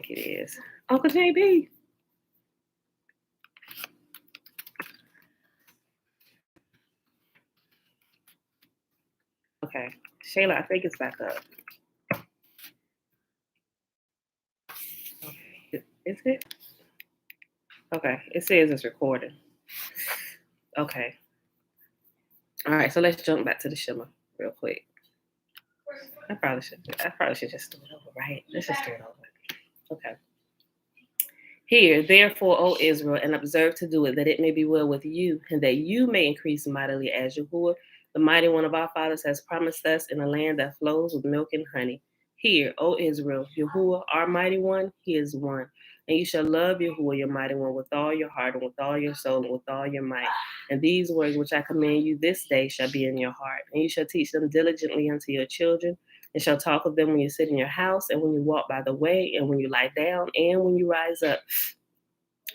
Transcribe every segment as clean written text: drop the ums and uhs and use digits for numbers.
think it is. Uncle JB. Okay. Shayla, I think it's back up. Okay. Is it? Okay. It says it's recording. Okay. All right. So let's jump back to the shimmer real quick. I probably should just do it over, right? Let's just do it over. Okay. Hear, therefore, O Israel, and observe to do it, that it may be well with you, and that you may increase mightily as Yahuwah, the mighty one of our fathers, has promised us in a land that flows with milk and honey. Hear, O Israel, Yahuwah, our mighty one, he is one. And you shall love Yahuwah, your mighty one, with all your heart, and with all your soul, and with all your might. And these words which I command you this day shall be in your heart. And you shall teach them diligently unto your children, and shall talk of them when you sit in your house, and when you walk by the way, and when you lie down, and when you rise up.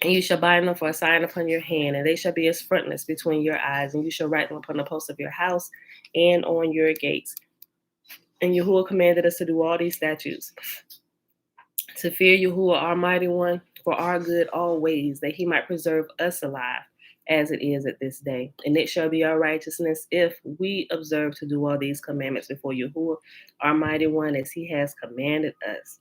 And you shall bind them for a sign upon your hand, and they shall be as frontlets between your eyes, and you shall write them upon the posts of your house and on your gates. And Yahuwah commanded us to do all these statutes, to fear Yahuwah, our mighty one, for our good always, that he might preserve us alive, as it is at this day. And it shall be our righteousness if we observe to do all these commandments before Yahuwah, our mighty one, as he has commanded us.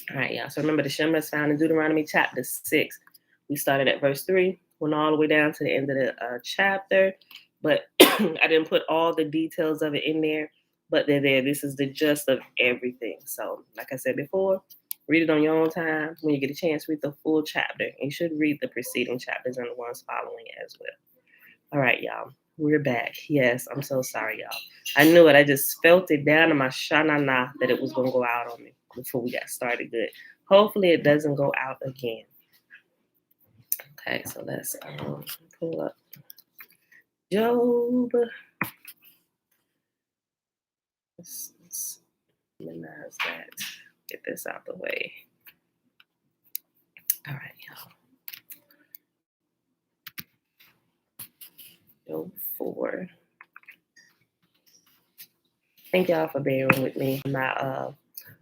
All right, y'all. So remember, the Shema is found in Deuteronomy chapter 6. We started at verse 3, went all the way down to the end of the chapter, but I didn't put all the details of it in there, but they're there. This is the gist of everything. So, like I said before, read it on your own time. When you get a chance, read the full chapter. And you should read the preceding chapters and the ones following as well. All right, y'all. We're back. Yes, I'm so sorry, y'all. I knew it. I just felt it down in my shanana that it was going to go out on me before we got started good. Hopefully it doesn't go out again. Okay, so let's pull up Job. Let's minimize that. Get this out the way. All right, y'all. Job 4. Thank y'all for bearing with me. My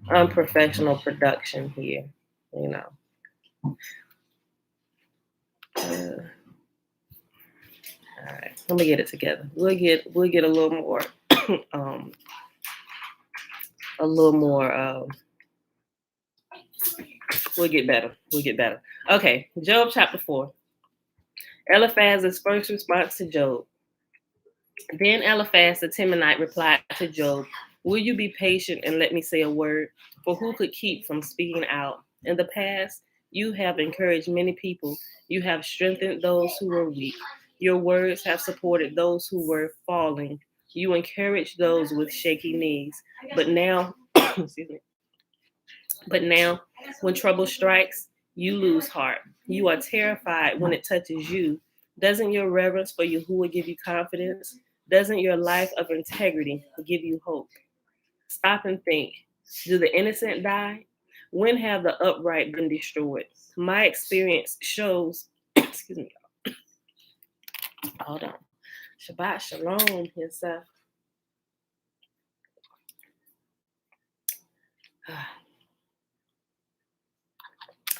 unprofessional production here, you know. All right, let me get it together. We'll get a little more, we'll get better. Okay, Job chapter 4. Eliphaz's first response to Job. Then Eliphaz the Temanite replied to Job, "Will you be patient and let me say a word? For who could keep from speaking out? In the past, you have encouraged many people. You have strengthened those who were weak. Your words have supported those who were falling. You encouraged those with shaky knees. But now, excuse me. But now, when trouble strikes, you lose heart. You are terrified when it touches you. Doesn't your reverence for Yahuwah give you confidence? Doesn't your life of integrity give you hope? Stop and think. Do the innocent die? When have the upright been destroyed? My experience shows, excuse me, hold on. Shabbat shalom, yourself.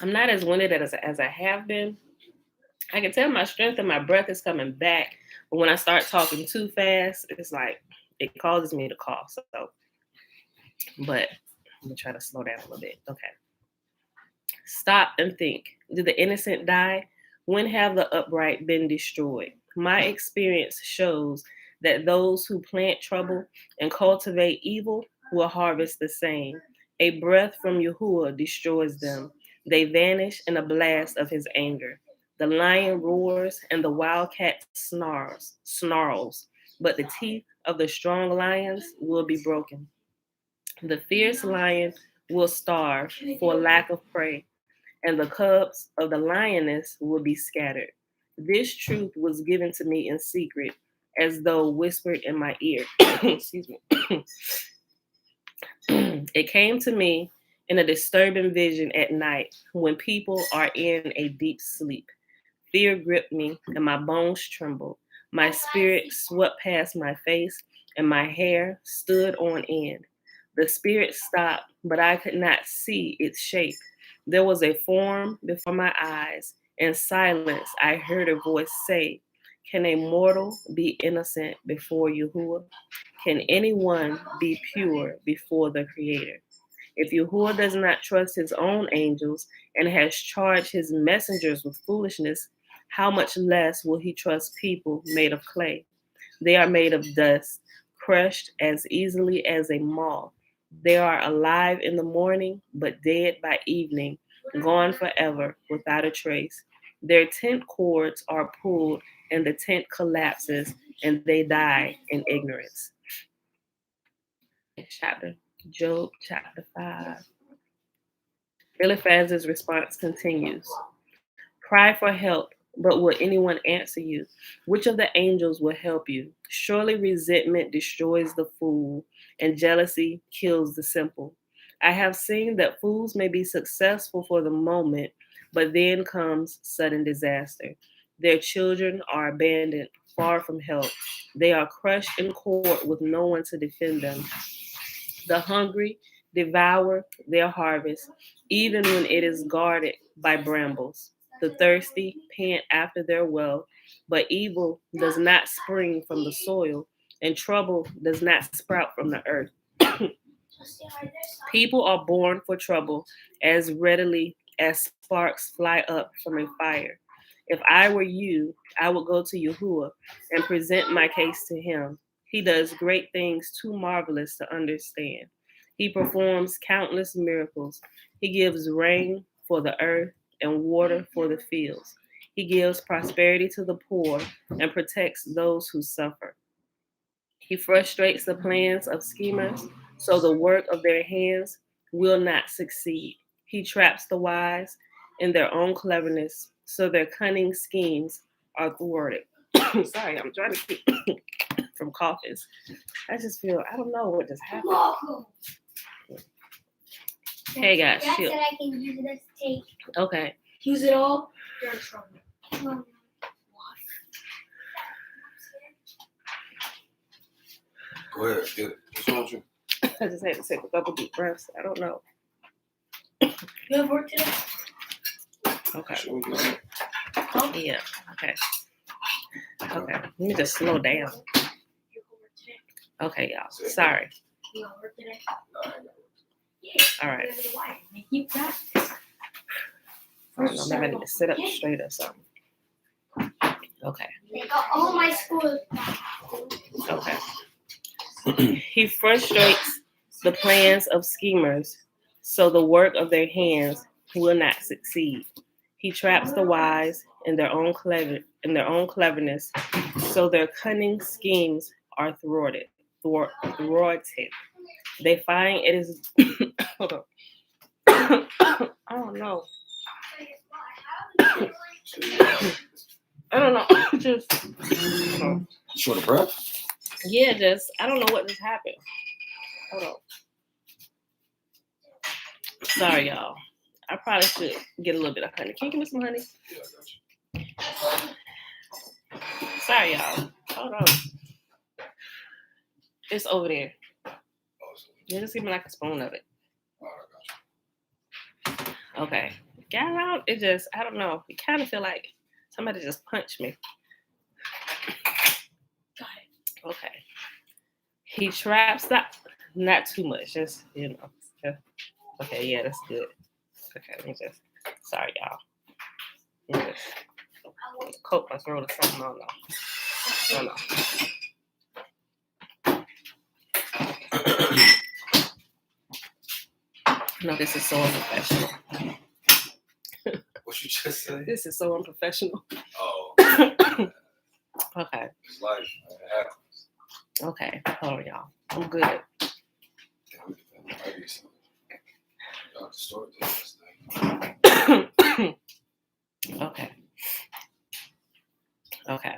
I'm not as winded as I have been. I can tell my strength and my breath is coming back. But when I start talking too fast, it's like it causes me to cough. So, but I'm gonna try to slow down a little bit. Okay. Stop and think. Do the innocent die? When have the upright been destroyed? My experience shows that those who plant trouble and cultivate evil will harvest the same. A breath from Yahuwah destroys them. They vanish in a blast of his anger. The lion roars and the wildcat snarls, but the teeth of the strong lions will be broken. The fierce lion will starve for lack of prey, and the cubs of the lioness will be scattered. This truth was given to me in secret, as though whispered in my ear. Excuse me. It came to me in a disturbing vision at night when people are in a deep sleep. Fear gripped me and my bones trembled. My spirit swept past my face and my hair stood on end. The spirit stopped, but I could not see its shape. There was a form before my eyes. In silence, I heard a voice say, can a mortal be innocent before Yahuwah? Can anyone be pure before the Creator? If Yahuwah does not trust his own angels and has charged his messengers with foolishness, how much less will he trust people made of clay? They are made of dust, crushed as easily as a moth. They are alive in the morning, but dead by evening, gone forever without a trace. Their tent cords are pulled, and the tent collapses, and they die in ignorance. Chapter Job chapter 5. Eliphaz's response continues. Cry for help, but will anyone answer you? Which of the angels will help you? Surely resentment destroys the fool, and jealousy kills the simple. I have seen that fools may be successful for the moment, but then comes sudden disaster. Their children are abandoned, far from help. They are crushed in court with no one to defend them. The hungry devour their harvest, even when it is guarded by brambles. The thirsty pant after their wealth, but evil does not spring from the soil, and trouble does not sprout from the earth. People are born for trouble as readily as sparks fly up from a fire. If I were you, I would go to Yahuwah and present my case to him. He does great things too marvelous to understand. He performs countless miracles. He gives rain for the earth and water for the fields. He gives prosperity to the poor and protects those who suffer. He frustrates the plans of schemers, so the work of their hands will not succeed. He traps the wise in their own cleverness, so their cunning schemes are thwarted. Sorry, I'm trying to keep from coughing. I just feel, I don't know what just happened. Hey guys, Dad chill. said I can use this tape. Okay. Use it all. You're in trouble. Go ahead, get it. What's wrong with you? I just had to take a couple deep breaths. I don't know. You have work today? Okay. Should we do that? Yeah. Okay. Okay. Let me just slow down. You have work today? Okay, y'all. Sorry. You have work today? No, I ain't got work. Yeah. All right. Why? Make you practice. I don't know. Maybe I need to sit up straight or something. Okay. They got all my schools back. Okay. He frustrates the plans of schemers, so the work of their hands will not succeed. He traps the wise in their own cleverness, so their cunning schemes are thwarted. They find it is. Hold on. I don't know. I don't know. Just. Short of breath? Yeah, just I don't know what just happened. Hold on. Sorry, y'all. I probably should get a little bit of honey. Can you give me some honey? Yeah, I got you. Sorry, y'all. Hold on. It's over there. Oh, so, Yeah, just give me like a spoon of it. all right, I got you. Okay. Got out. It just I don't know. It kind of feel like somebody just punched me. Got it. Okay. He traps that. Not too much. Just Yeah. Okay. Yeah, that's good. Okay. Let me just. Sorry, y'all. Let me just coat my throat or something. I don't know. No, this is so unprofessional. What you just say? This is so unprofessional. Oh, Okay. it's life, man. It happens. Okay. Hold on, y'all. I'm good. Yeah, we get that idea. Y'all distorted this thing. Okay. Okay.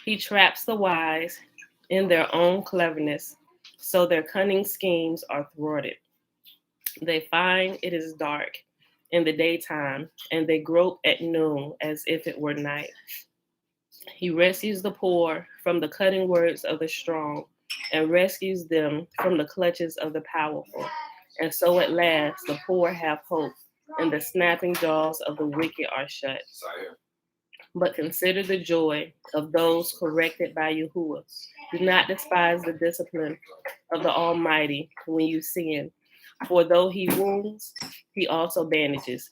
He traps the wise in their own cleverness, so their cunning schemes are thwarted. They find it is dark in the daytime, and they grope at noon as if it were night. He rescues the poor from the cutting words of the strong and rescues them from the clutches of the powerful. And so at last the poor have hope, and the snapping jaws of the wicked are shut. Satire. But consider the joy of those corrected by Yahuwah. Do not despise the discipline of the Almighty when you sin. For though he wounds, he also bandages.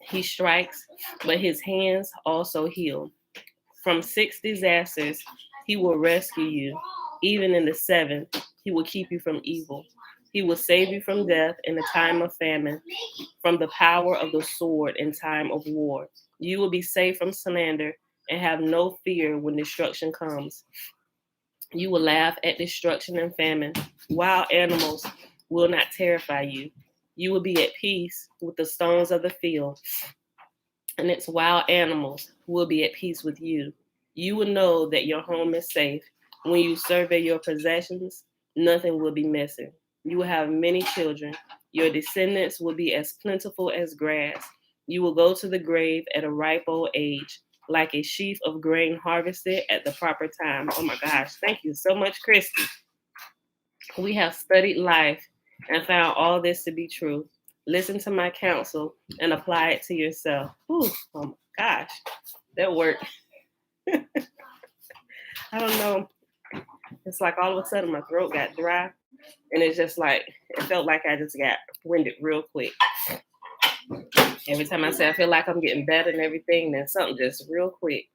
He strikes, but his hands also heal. From 6 disasters, he will rescue you. Even in the 7th, he will keep you from evil. He will save you from death in the time of famine, from the power of the sword in time of war. You will be safe from slander and have no fear when destruction comes. You will laugh at destruction and famine. Wild animals will not terrify you. You will be at peace with the stones of the field, and its wild animals will be at peace with you. You will know that your home is safe. When you survey your possessions, nothing will be missing. You will have many children. Your descendants will be as plentiful as grass. You will go to the grave at a ripe old age, like a sheaf of grain harvested at the proper time. Oh my gosh, thank you so much, Christy. We have studied life and found all this to be true. Listen to my counsel and apply it to yourself. Whew, oh my gosh, that worked. I don't know. It's like all of a sudden my throat got dry, and it's just like, it felt like I just got winded real quick. Every time I say I feel like I'm getting better and everything, then something just real quick.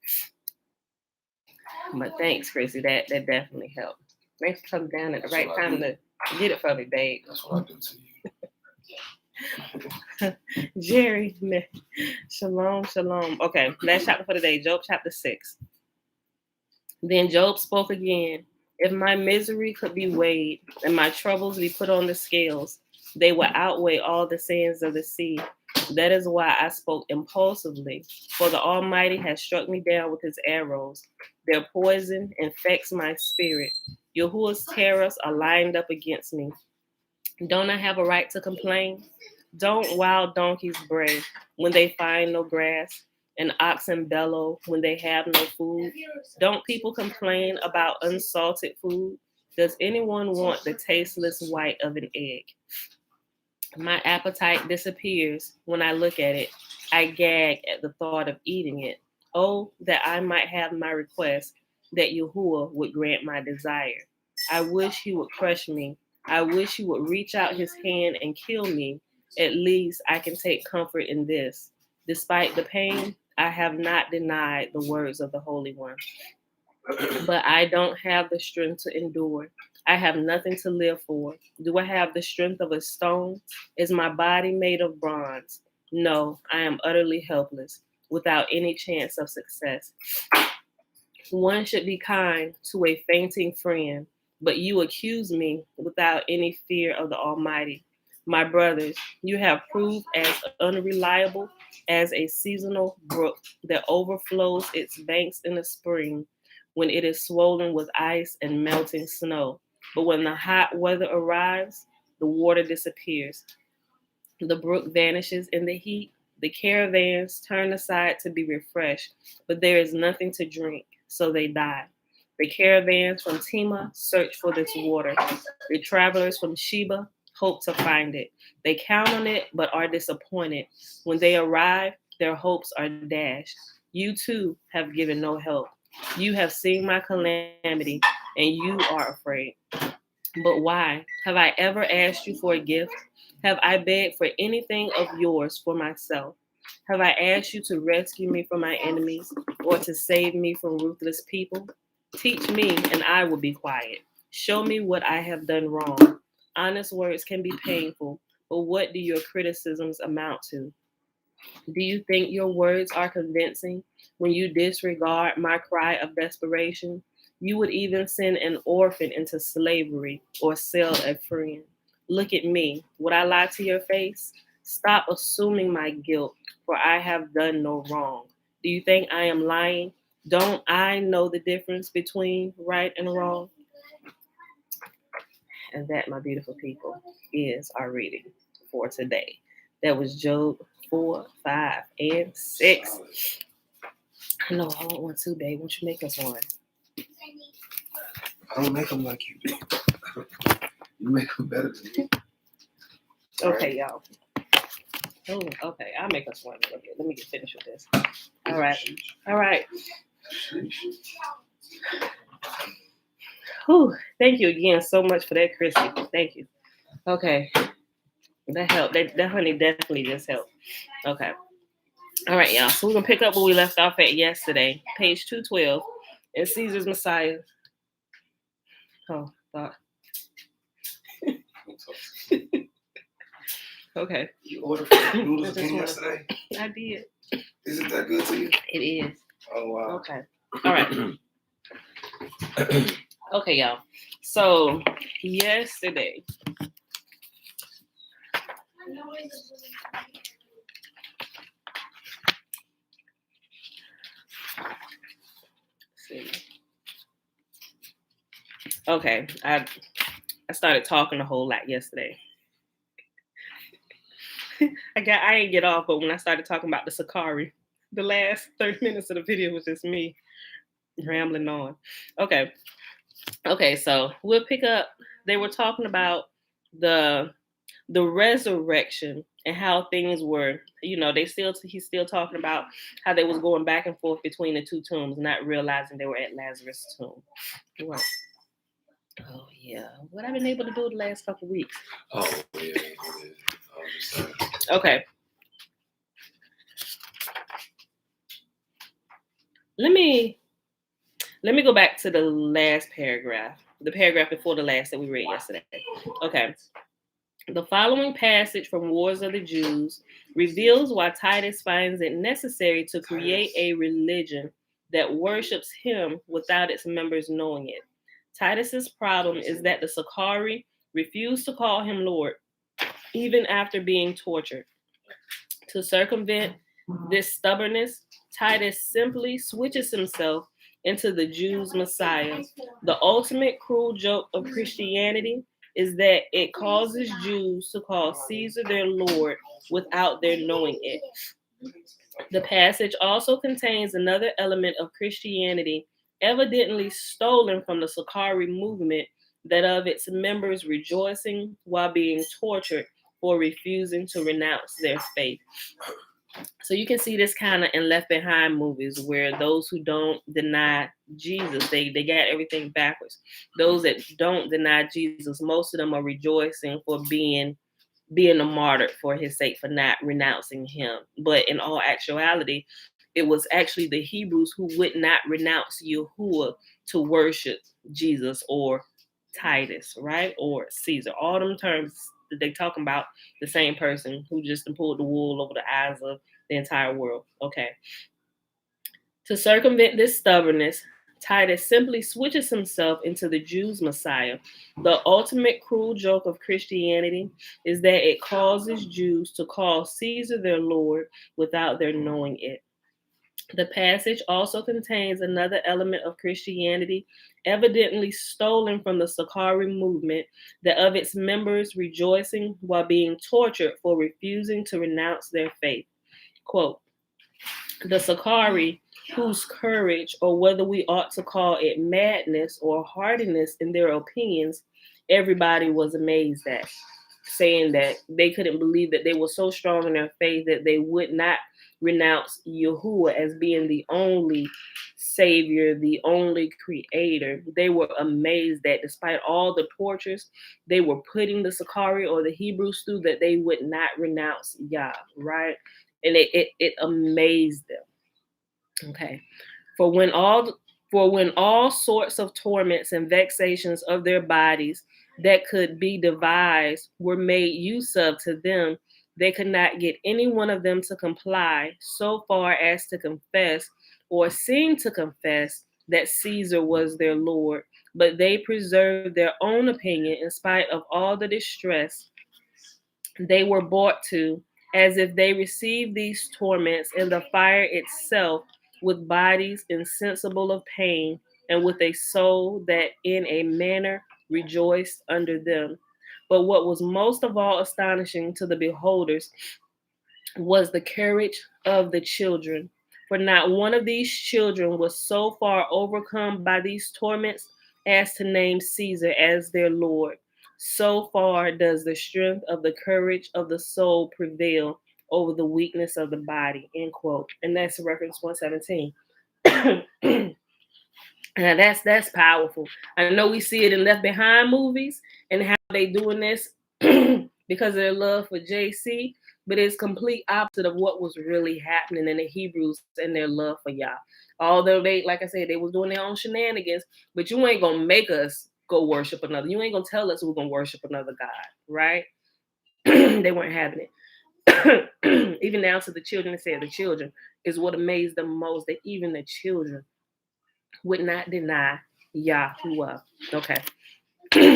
But thanks, Chrissy. That definitely helped. Thanks for coming down at the right time to get it for me, babe. That's what I do to you. Jerry, shalom, shalom. Okay, last chapter for today, Job chapter 6. Then Job spoke again. If my misery could be weighed and my troubles be put on the scales, they would outweigh all the sands of the sea. That is why I spoke impulsively, for the Almighty has struck me down with his arrows. Their poison infects my spirit. Yahuwah's terrors are lined up against me. Don't I have a right to complain? Don't wild donkeys bray when they find no grass, and oxen bellow when they have no food? Don't people complain about unsalted food? Does anyone want the tasteless white of an egg? My appetite disappears when I look at it. I gag at the thought of eating it. Oh, that I might have my request, that Yahuwah would grant my desire. I wish he would crush me. I wish he would reach out his hand and kill me. At least I can take comfort in this. Despite the pain, I have not denied the words of the Holy One. But I don't have the strength to endure. I have nothing to live for. Do I have the strength of a stone? Is my body made of bronze? No, I am utterly helpless, without any chance of success. One should be kind to a fainting friend, but you accuse me without any fear of the Almighty. My brothers, you have proved as unreliable as a seasonal brook that overflows its banks in the spring when it is swollen with ice and melting snow. But when the hot weather arrives, the water disappears. The brook vanishes in the heat. The caravans turn aside to be refreshed, but there is nothing to drink, so they die. The caravans from Tema search for this water. The travelers from Sheba hope to find it. They count on it, but are disappointed. When they arrive, their hopes are dashed. You too have given no help. You have seen my calamity, and you are afraid. But why? Have I ever asked you for a gift? Have I begged for anything of yours for myself? Have I asked you to rescue me from my enemies or to save me from ruthless people? Teach me, and I will be quiet. Show me what I have done wrong. Honest words can be painful, but what do your criticisms amount to? Do you think your words are convincing when you disregard my cry of desperation? You would even send an orphan into slavery or sell a friend. Look at me. Would I lie to your face? Stop assuming my guilt, for I have done no wrong. Do you think I am lying? Don't I know the difference between right and wrong? And that, my beautiful people, is our reading for today. That was Job 4, 5, and 6. I know I want one too, babe. Won't you make us one? I don't make them like you do. You make them better than me. Okay, y'all. Oh, okay. I'll make us one. Let me get finished with this. All right. All right. Whew. Thank you again so much for that, Chrissy. Thank you. Okay. That helped. That honey definitely just helped. Okay. All right, y'all. So we're going to pick up where we left off at yesterday. Page 212. In Caesar's Messiah. Oh, thought. Okay. You ordered noodles again yesterday? I did. Is it that good to you? It is. Oh, wow. Okay. All right. Okay, y'all. So yesterday, okay, I started talking a whole lot yesterday. I didn't get off, but when I started talking about the Sakari, the last 30 minutes of the video was just me rambling on. Okay, so we'll pick up. They were talking about the resurrection and how things were, he's still talking about how they was going back and forth between the two tombs, not realizing they were at Lazarus' tomb. Right. Oh yeah, what I've been able to do the last couple of weeks. Oh yeah. Okay. Let me go back to the last paragraph, the paragraph before the last that we read yesterday. Okay. The following passage from Wars of the Jews reveals why Titus finds it necessary to create a religion that worships him without its members knowing it. Titus's problem is that the Sakari refused to call him Lord, even after being tortured. To circumvent this stubbornness, Titus simply switches himself into the Jews' Messiah. The ultimate cruel joke of Christianity is that it causes Jews to call Caesar their Lord without their knowing it. The passage also contains another element of Christianity evidently stolen from the Sakari movement, that of its members rejoicing while being tortured for refusing to renounce their faith. So you can see this kind of in Left Behind movies, where those who don't deny Jesus, they got everything backwards. Those that don't deny Jesus, most of them are rejoicing for being a martyr for his sake, for not renouncing him. But in all actuality, it was actually the Hebrews who would not renounce Yahuwah to worship Jesus or Titus, right? Or Caesar. All them terms that they talking about the same person who just pulled the wool over the eyes of the entire world. Okay. To circumvent this stubbornness, Titus simply switches himself into the Jews' Messiah. The ultimate cruel joke of Christianity is that it causes Jews to call Caesar their Lord without their knowing it. The passage also contains another element of Christianity evidently stolen from the Sakari movement, that of its members rejoicing while being tortured for refusing to renounce their faith. Quote, the Sakari, whose courage, or whether we ought to call it madness or hardiness in their opinions, everybody was amazed at, saying that they couldn't believe that they were so strong in their faith that they would not renounce Yahuwah as being the only savior, the only creator. They were amazed that despite all the tortures they were putting the Sakari or the Hebrews through, that they would not renounce Yah, right? And it amazed them. Okay. For when all sorts of torments and vexations of their bodies that could be devised were made use of to them, they could not get any one of them to comply so far as to confess or seem to confess that Caesar was their Lord, but they preserved their own opinion in spite of all the distress they were brought to, as if they received these torments in the fire itself, with bodies insensible of pain, and with a soul that in a manner rejoiced under them. But what was most of all astonishing to the beholders was the courage of the children. For not one of these children was so far overcome by these torments as to name Caesar as their Lord. so far does the strength of the courage of the soul prevail over the weakness of the body, end quote. And that's reference 117. Now that's powerful. I know we see it in Left Behind movies and how they doing this because of their love for JC, but it's complete opposite of what was really happening in the Hebrews and their love for Yah. Although they, like I said, they was doing their own shenanigans, but you ain't gonna make us go worship another. You ain't gonna tell us we're gonna worship another God, right? They weren't having it. Even down to the children, they said the children is what amazed them most, that even the children would not deny Yahuwah. Okay.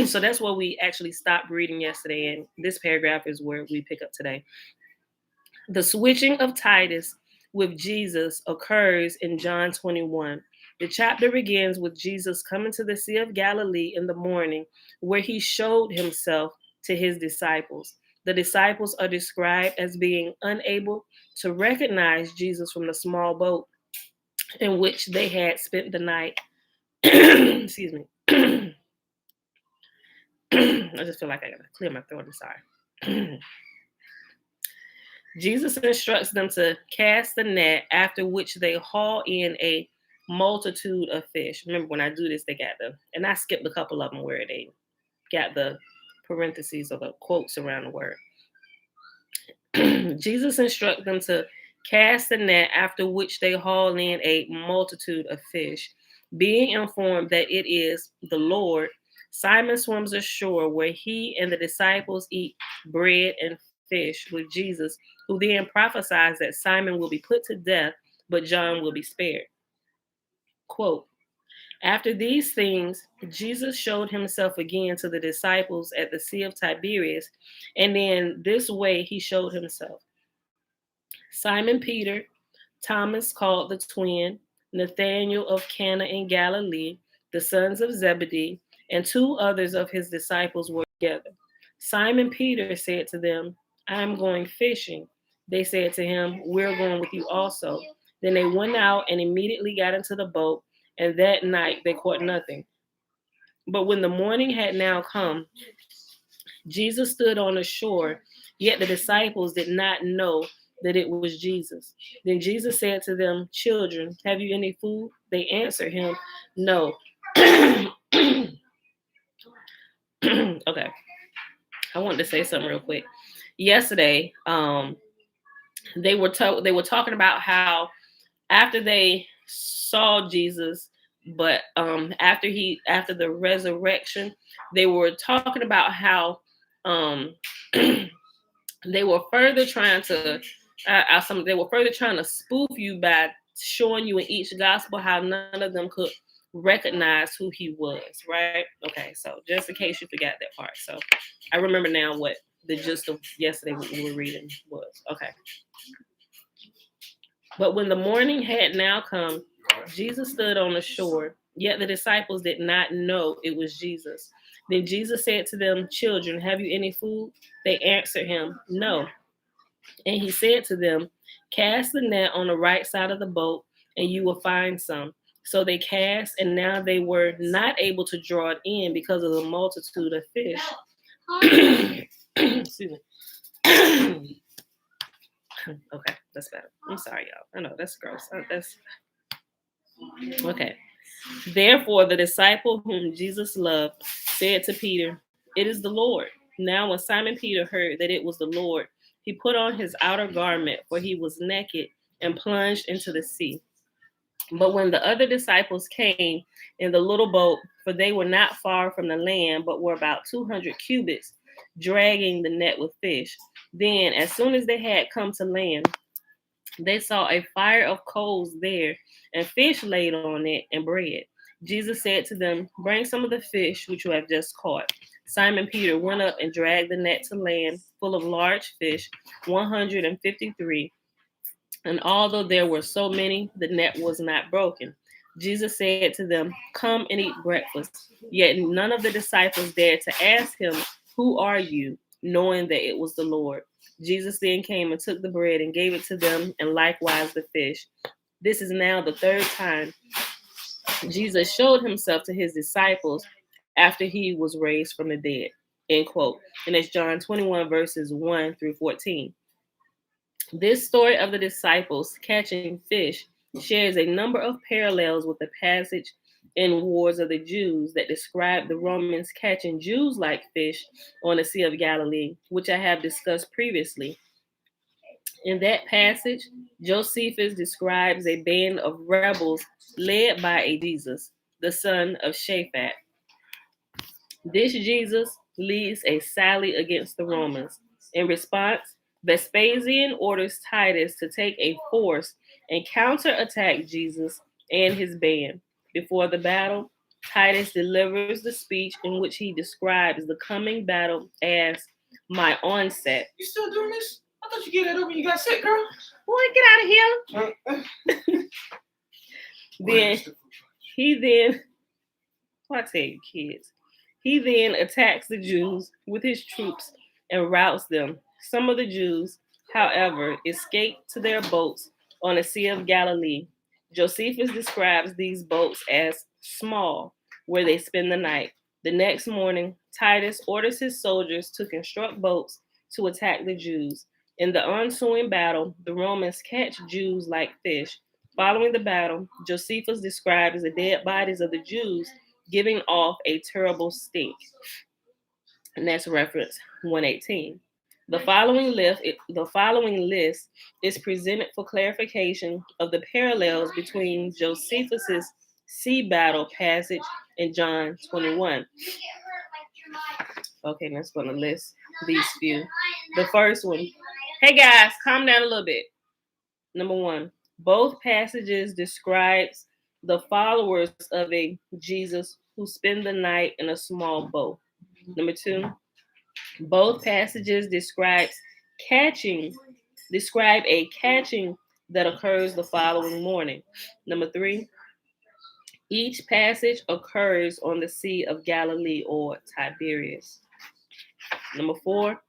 So that's what we actually stopped reading yesterday, and this paragraph is where we pick up today. The switching of Titus with Jesus occurs in John 21. The chapter begins with Jesus coming to the Sea of Galilee in the morning, where he showed himself to his disciples. The disciples are described as being unable to recognize Jesus from the small boat in which they had spent the night. Excuse me. I just feel like I gotta clear my throat. I'm sorry. Jesus instructs them to cast the net, after which they haul in a multitude of fish. Remember, when I do this, they got and I skipped a couple of them where they got the parentheses or the quotes around the word. Jesus instructs them to cast the net, after which they haul in a multitude of fish. Being informed that it is the Lord, Simon swims ashore, where he and the disciples eat bread and fish with Jesus, who then prophesies that Simon will be put to death, but John will be spared. Quote, after these things, Jesus showed himself again to the disciples at the Sea of Tiberias, and in this way he showed himself. Simon Peter, Thomas called the twin, Nathanael of Cana in Galilee, the sons of Zebedee, and two others of his disciples were together. Simon Peter said to them, I am going fishing. They said to him, we're going with you also. Then they went out and immediately got into the boat, and that night they caught nothing. But when the morning had now come, Jesus stood on the shore, yet the disciples did not know that it was Jesus. Then Jesus said to them, children, have you any food? They answered him, no. Okay. I wanted to say something real quick. Yesterday, they were talking about how after they saw Jesus, but after the resurrection, they were talking about how they were further trying to spoof you by showing you in each gospel how none of them could recognize who he was, right? Okay, so just in case you forgot that part. So I remember now what the gist of yesterday what we were reading was. Okay. But when the morning had now come, Jesus stood on the shore, yet the disciples did not know it was Jesus. Then Jesus said to them, children, have you any food? They answered him, no. And he said to them, cast the net on the right side of the boat, and you will find some. So they cast, and now they were not able to draw it in because of the multitude of fish. Excuse me. Okay, that's better. I'm sorry, y'all. I know that's gross. That's okay. Therefore, the disciple whom Jesus loved said to Peter, it is the Lord. Now, when Simon Peter heard that it was the Lord, he put on his outer garment, for he was naked, and plunged into the sea. But when the other disciples came in the little boat, for they were not far from the land, but were about 200 cubits, dragging the net with fish, then, as soon as they had come to land, they saw a fire of coals there, and fish laid on it, and bread. Jesus said to them, bring some of the fish which you have just caught. Simon Peter went up and dragged the net to land, full of large fish, 153. And although there were so many, the net was not broken. Jesus said to them, come and eat breakfast. Yet none of the disciples dared to ask him, who are you? Knowing that it was the Lord. Jesus then came and took the bread and gave it to them, and likewise the fish. This is now the third time Jesus showed himself to his disciples after he was raised from the dead. end quote. And it's John 21, verses 1 through 14. This story of the disciples catching fish shares a number of parallels with the passage in Wars of the Jews that describe the Romans catching Jews like fish on the Sea of Galilee, which I have discussed previously. In that passage, Josephus describes a band of rebels led by a Jesus, the son of Shaphat. This Jesus leads a sally against the Romans. In response, Vespasian orders Titus to take a force and counterattack Jesus and his band. Before the battle, Titus delivers the speech in which he describes the coming battle as my onset. You still doing this? I thought you get that over when you got sick, girl. Boy, get out of here. I tell you, kids. He then attacks the Jews with his troops and routs them. Some of the Jews, however, escape to their boats on the Sea of Galilee. Josephus describes these boats as small, where they spend the night. The next morning, Titus orders his soldiers to construct boats to attack the Jews. In the ensuing battle, the Romans catch Jews like fish. Following the battle, Josephus describes the dead bodies of the Jews giving off a terrible stink. And that's reference 118. The following list is presented for clarification of the parallels between Josephus's sea battle passage in John 21. Okay, let's go to list these few. The first one. Hey guys, calm down a little bit. Number 1. Both passages describes the followers of a Jesus who spend the night in a small boat. Number 2. Both passages describe a catching that occurs the following morning. Number 3. Each passage occurs on the Sea of Galilee or Tiberias. Number 4.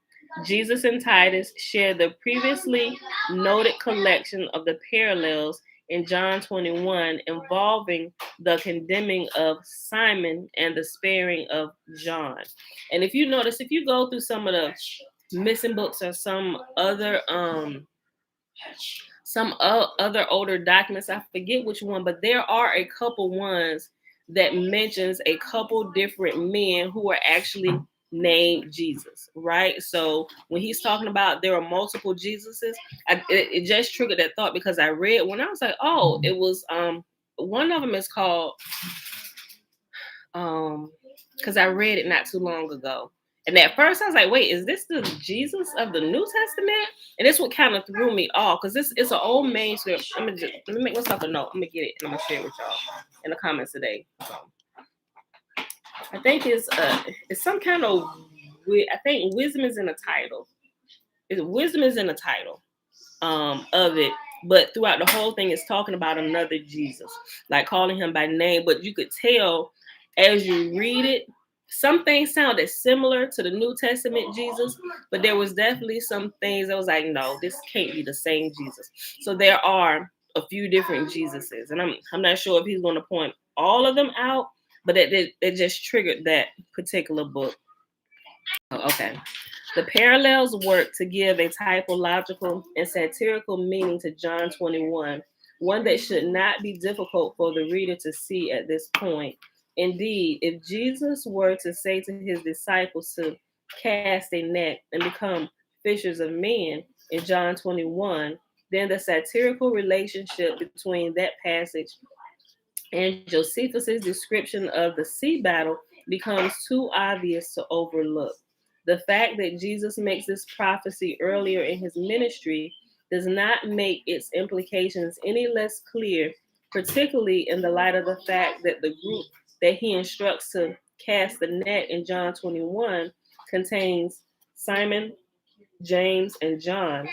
Jesus and Titus share the previously noted collection of the parallels in John 21 involving the condemning of Simon and the sparing of John. And if you notice, if you go through some of the missing books or some other older documents, I forget which one, but there are a couple ones that mentions a couple different men who are actually named Jesus, right? So when he's talking about there are multiple Jesuses, it just triggered that thought because I read when I was like, oh, it was one of them is called because I read it not too long ago. And at first I was like, wait, is this the Jesus of the New Testament? And this what kind of threw me off because it's an old manuscript. Let me make myself a note. I'm gonna get it and I'm gonna share it with y'all in the comments today. I think it's some kind of I think wisdom is in the title. Wisdom is in the title of it, but throughout the whole thing, it's talking about another Jesus, like calling him by name. But you could tell as you read it, some things sounded similar to the New Testament Jesus, but there was definitely some things that was like, no, this can't be the same Jesus. So there are a few different Jesuses, and I'm not sure if he's going to point all of them out, but it just triggered that particular book. Okay. The parallels work to give a typological and satirical meaning to John 21, one that should not be difficult for the reader to see at this point. Indeed, if Jesus were to say to his disciples to cast a net and become fishers of men in John 21, then the satirical relationship between that passage and Josephus's description of the sea battle becomes too obvious to overlook. The fact that Jesus makes this prophecy earlier in his ministry does not make its implications any less clear, particularly in the light of the fact that the group that he instructs to cast the net in John 21 contains Simon, James, and John,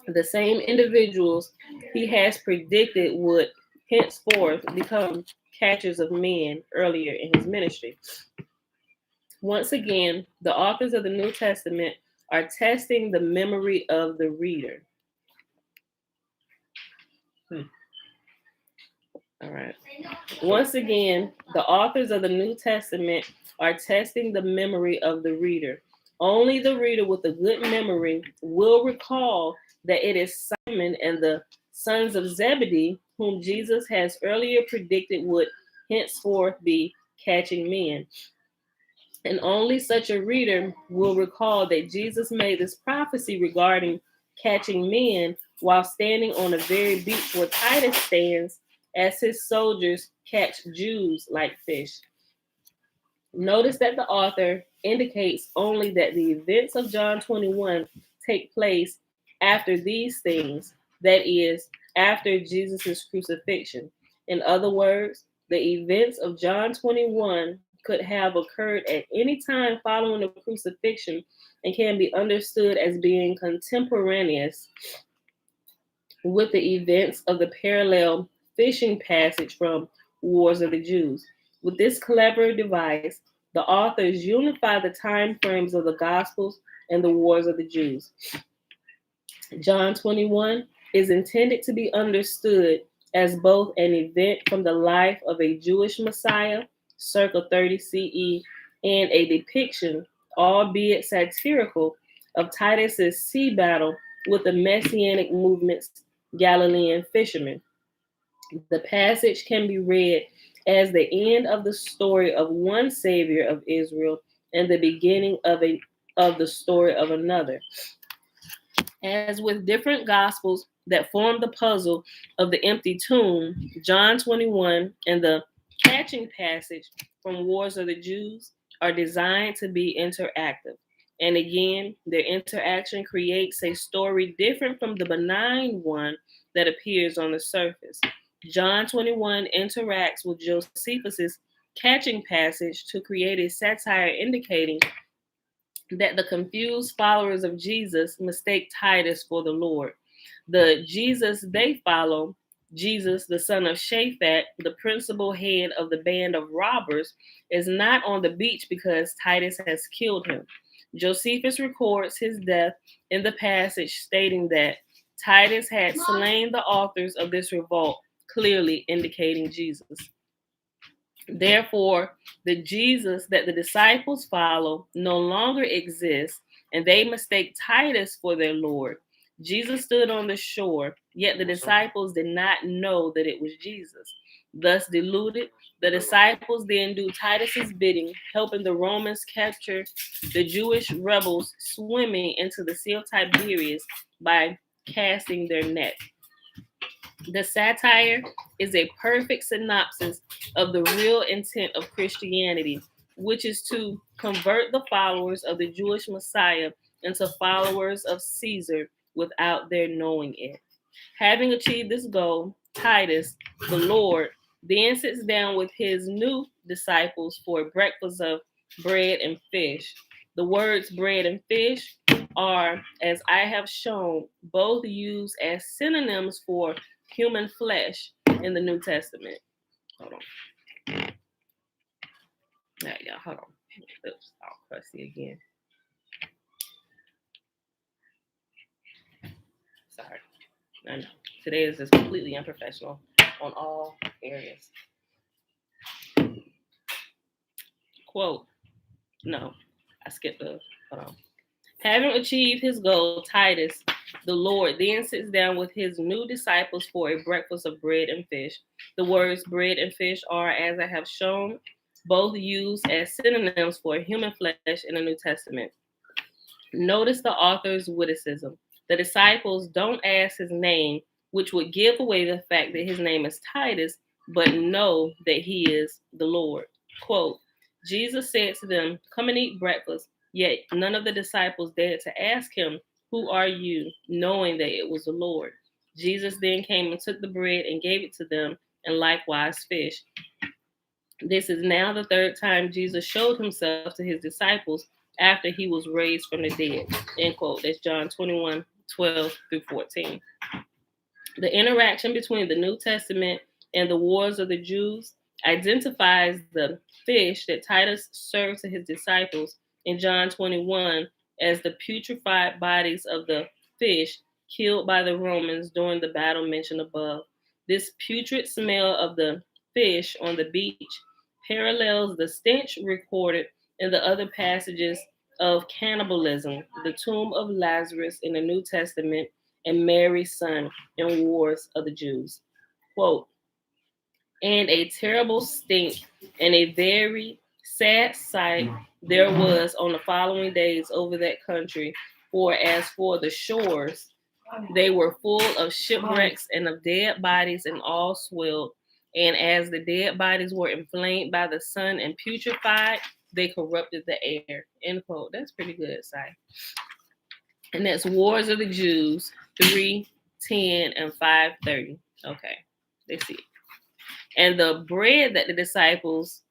the same individuals he has predicted would henceforth become catchers of men earlier in his ministry. Once again, the authors of the New Testament are testing the memory of the reader. All right. Once again, the authors of the New Testament are testing the memory of the reader. Only the reader with a good memory will recall that it is Simon and the sons of Zebedee whom Jesus has earlier predicted would henceforth be catching men. And only such a reader will recall that Jesus made this prophecy regarding catching men while standing on the very beach where Titus stands as his soldiers catch Jews like fish. Notice that the author indicates only that the events of John 21 take place after these things, that is, after Jesus' crucifixion. In other words, the events of John 21 could have occurred at any time following the crucifixion and can be understood as being contemporaneous with the events of the parallel fishing passage from Wars of the Jews. With this clever device, the authors unify the time frames of the Gospels and the Wars of the Jews. John 21 is intended to be understood as both an event from the life of a Jewish Messiah, circa 30 CE, and a depiction, albeit satirical, of Titus's sea battle with the Messianic movement's Galilean fishermen. The passage can be read as the end of the story of one Savior of Israel and the beginning of the story of another. As with different gospels that form the puzzle of the empty tomb, John 21 and the catching passage from Wars of the Jews are designed to be interactive. And again, their interaction creates a story different from the benign one that appears on the surface. John 21 interacts with Josephus's catching passage to create a satire indicating that the confused followers of Jesus mistake Titus for the Lord. The Jesus they follow, Jesus, the son of Shaphat, the principal head of the band of robbers, is not on the beach because Titus has killed him. Josephus records his death in the passage stating that Titus had slain the authors of this revolt, clearly indicating Jesus. Therefore, the Jesus that the disciples follow no longer exists, and they mistake Titus for their Lord. Jesus stood on the shore, yet the disciples did not know that it was Jesus. Thus deluded, the disciples then do Titus's bidding, helping the Romans capture the Jewish rebels swimming into the Sea of Tiberias by casting their net. The satire is a perfect synopsis of the real intent of Christianity, which is to convert the followers of the Jewish Messiah into followers of Caesar without their knowing it. Having achieved this goal, Titus, the Lord, then sits down with his new disciples for a breakfast of bread and fish. The words bread and fish are, as I have shown, both used as synonyms for human flesh in the New Testament. Hold on. Yeah, hold on. Oops, all crusty again. Sorry. I know. Today is just completely unprofessional on all areas. Quote. No, I skipped the. Hold on. Having achieved his goal, Titus, the Lord, then sits down with his new disciples for a breakfast of bread and fish. The words bread and fish are, as I have shown, both used as synonyms for human flesh in the New Testament. Notice the author's witticism. The disciples don't ask his name, which would give away the fact that his name is Titus, but know that he is the Lord. Quote, Jesus said to them, come and eat breakfast. Yet none of the disciples dared to ask him, who are you, knowing that it was the Lord. Jesus then came and took the bread and gave it to them, and likewise fish. This is now the third time Jesus showed himself to his disciples after he was raised from the dead. End quote. That's John 21, 12 through 14. The interaction between the New Testament and the Wars of the Jews identifies the fish that Titus served to his disciples in John 21 as the putrefied bodies of the fish killed by the Romans during the battle mentioned above. This putrid smell of the fish on the beach parallels the stench recorded in the other passages of cannibalism, the tomb of Lazarus in the New Testament, and Mary's son in Wars of the Jews. Quote, and a terrible stink and a very sad sight there was on the following days over that country, for as for the shores, they were full of shipwrecks and of dead bodies, and all swelled. And as the dead bodies were inflamed by the sun and putrefied, they corrupted the air. End quote. That's pretty good, Si. And that's Wars of the Jews 3:10 and 5:30. Okay, let's see. And the bread that the disciples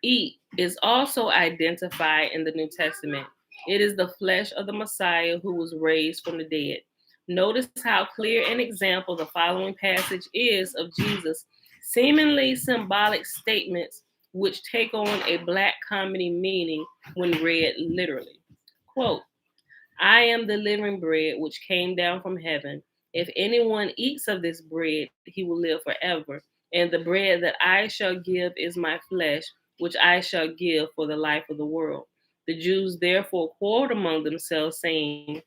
eat is also identified in the New Testament. It is the flesh of the Messiah who was raised from the dead. Notice how clear an example the following passage is of Jesus' seemingly symbolic statements which take on a black comedy meaning when read literally. Quote, I am the living bread which came down from heaven. If anyone eats of this bread, he will live forever. And the bread that I shall give is my flesh, which I shall give for the life of the world. The Jews therefore quarreled among themselves, saying,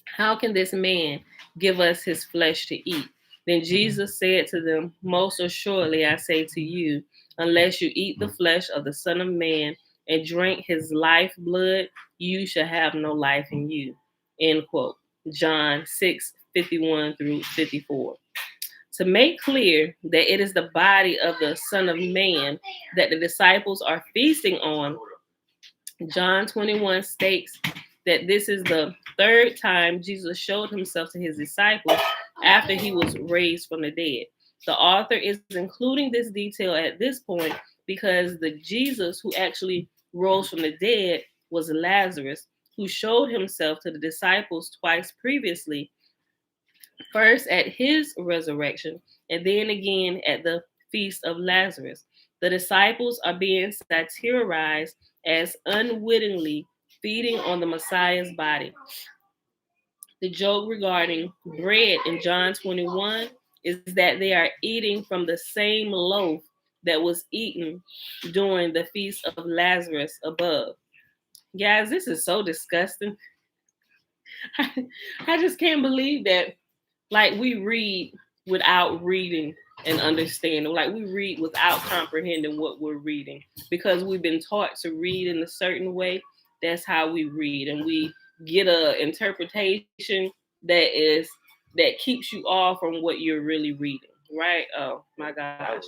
how can this man give us his flesh to eat? Then Jesus said to them, most assuredly I say to you, unless you eat the flesh of the Son of Man and drink his life blood, you shall have no life in you. End quote. John 6:51 through 54. To make clear that it is the body of the Son of Man that the disciples are feasting on, John 21 states that this is the third time Jesus showed himself to his disciples after he was raised from the dead. The author is including this detail at this point because the Jesus who actually rose from the dead was Lazarus, who showed himself to the disciples twice previously, first at his resurrection and then again at the feast of Lazarus. The disciples are being satirized as unwittingly feeding on the Messiah's body. The joke regarding bread in John 21 is that they are eating from the same loaf that was eaten during the feast of Lazarus above. Guys, this is so disgusting. I just can't believe that, like, we read without reading and understanding. Like, we read without comprehending what we're reading because we've been taught to read in a certain way. That's how we read, and we get a interpretation that keeps you off from what you're really reading, right? Oh my gosh.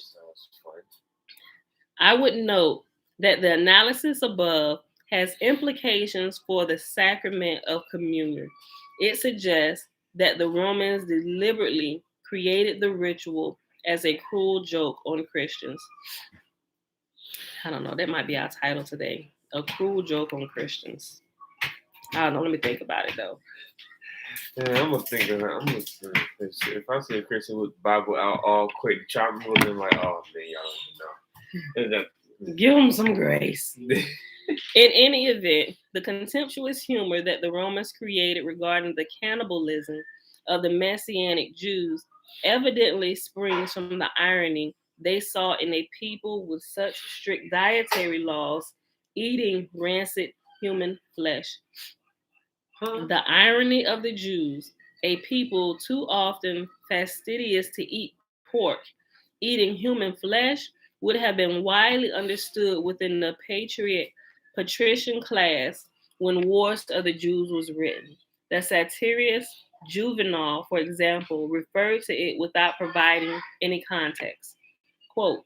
I would note that the analysis above has implications for the sacrament of communion. It suggests that the Romans deliberately created the ritual as a cruel joke on Christians. I don't know, that might be our title today. A cruel joke on Christians. I don't know, let me think about it though. Yeah, I'm gonna think of that. If I see a Christian with the Bible out all quick, chop me with them like, oh man, y'all don't know. Give them some grace. In any event, the contemptuous humor that the Romans created regarding the cannibalism of the Messianic Jews evidently springs from the irony they saw in a people with such strict dietary laws eating rancid human flesh. The irony of the Jews, a people too often fastidious to eat pork, eating human flesh, would have been widely understood within the patrician class when Wars of the Jews was written. The satirist Juvenal, for example, referred to it without providing any context. Quote,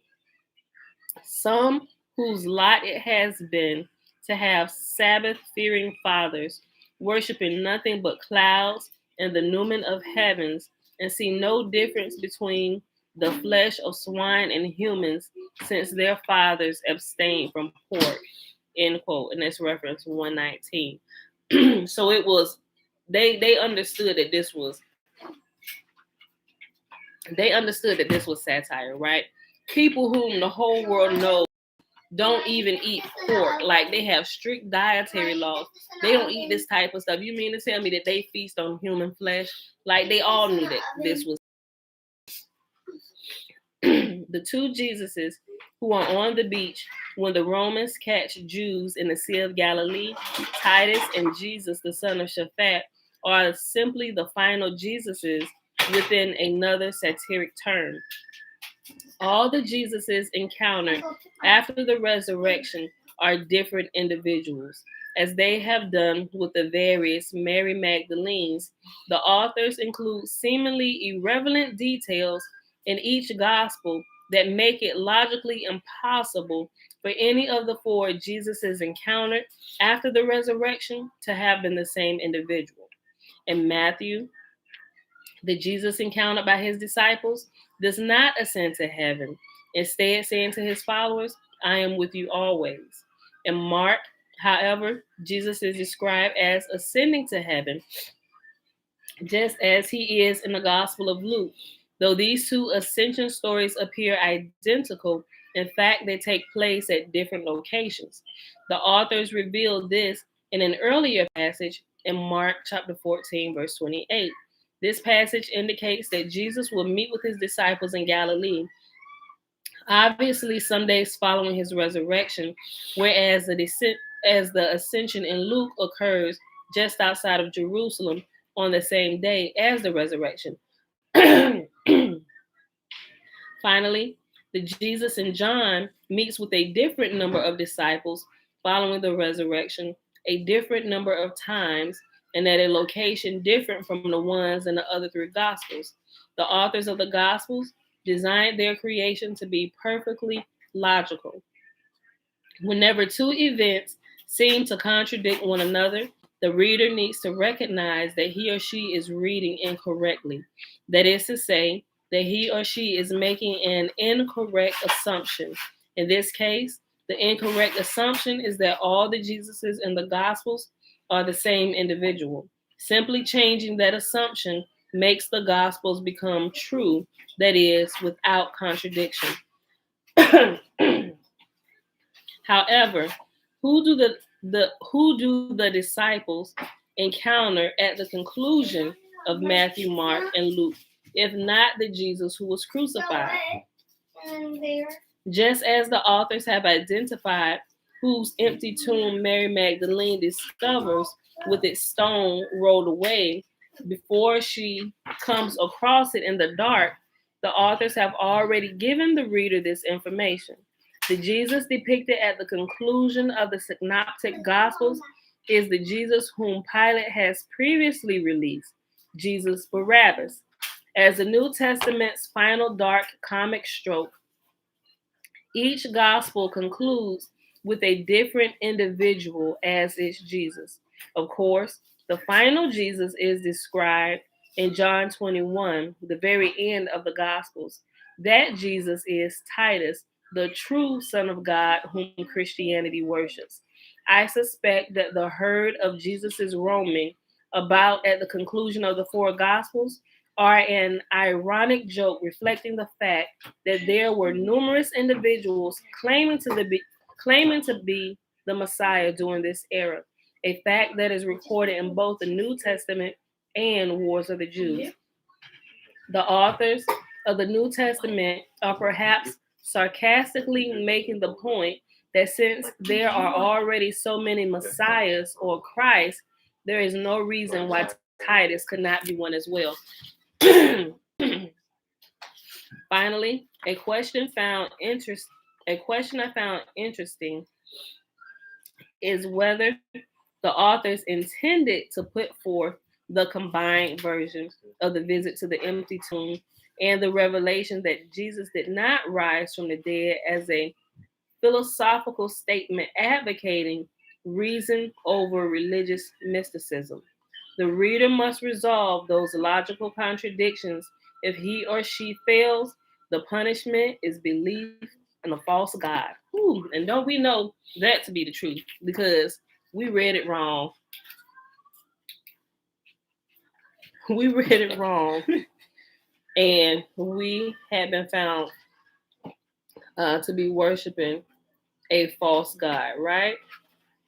some whose lot it has been to have Sabbath-fearing fathers, worshiping nothing but clouds and the numen of heavens, and see no difference between the flesh of swine and humans, since their fathers abstained from pork. End quote. And that's reference 119. So it was they understood that this was satire, right? People whom the whole world knows don't even eat pork. Like, they have strict dietary laws. They don't eat this type of stuff. You mean to tell me that they feast on human flesh? Like, they all knew that this was. The two Jesuses who are on the beach when the Romans catch Jews in the Sea of Galilee. Titus and Jesus, the son of Shaphat, are simply the final Jesuses within another satiric term. All the Jesuses encountered after the resurrection are different individuals. As they have done with the various Mary Magdalenes, the authors include seemingly irrelevant details in each gospel that make it logically impossible for any of the four Jesuses encountered after the resurrection to have been the same individual. In Matthew, the Jesus encountered by his disciples does not ascend to heaven, instead saying to his followers, I am with you always. In Mark, however, Jesus is described as ascending to heaven, just as he is in the Gospel of Luke. Though these two ascension stories appear identical, in fact, they take place at different locations. The authors revealed this in an earlier passage in Mark chapter 14, verse 28. This passage indicates that Jesus will meet with his disciples in Galilee, obviously some days following his resurrection, whereas the ascension in Luke occurs just outside of Jerusalem on the same day as the resurrection. Finally, the Jesus in John meets with a different number of disciples following the resurrection, a different number of times, and at a location different from the ones in the other three Gospels. The authors of the Gospels designed their creation to be perfectly logical. Whenever two events seem to contradict one another, the reader needs to recognize that he or she is reading incorrectly. That is to say, that he or she is making an incorrect assumption. In this case, the incorrect assumption is that all the Jesuses in the Gospels are the same individual. Simply changing that assumption makes the Gospels become true, that is, without contradiction. However, who do the disciples encounter at the conclusion of Matthew, Mark, and Luke, if not the Jesus who was crucified? Just as the authors have identified whose empty tomb Mary Magdalene discovers with its stone rolled away before she comes across it in the dark, the authors have already given the reader this information. The Jesus depicted at the conclusion of the Synoptic Gospels is the Jesus whom Pilate has previously released, Jesus Barabbas. As the New Testament's final dark comic stroke, each gospel concludes with a different individual as its Jesus. Of course, the final Jesus is described in John 21, the very end of the Gospels. That Jesus is Titus, the true Son of God whom Christianity worships. I suspect that the herd of Jesus's roaming about at the conclusion of the four Gospels are an ironic joke reflecting the fact that there were numerous individuals claiming to be the Messiah during this era, a fact that is recorded in both the New Testament and Wars of the Jews. The authors of the New Testament are perhaps sarcastically making the point that since there are already so many Messiahs or Christ, there is no reason why Titus could not be one as well. Finally, a question I found interesting is whether the authors intended to put forth the combined versions of the visit to the empty tomb and the revelation that Jesus did not rise from the dead as a philosophical statement advocating reason over religious mysticism. The reader must resolve those logical contradictions. If he or she fails, the punishment is belief in a false God. Ooh, and don't we know that to be the truth because we read it wrong. We read it wrong. And we have been found to be worshiping a false God, right?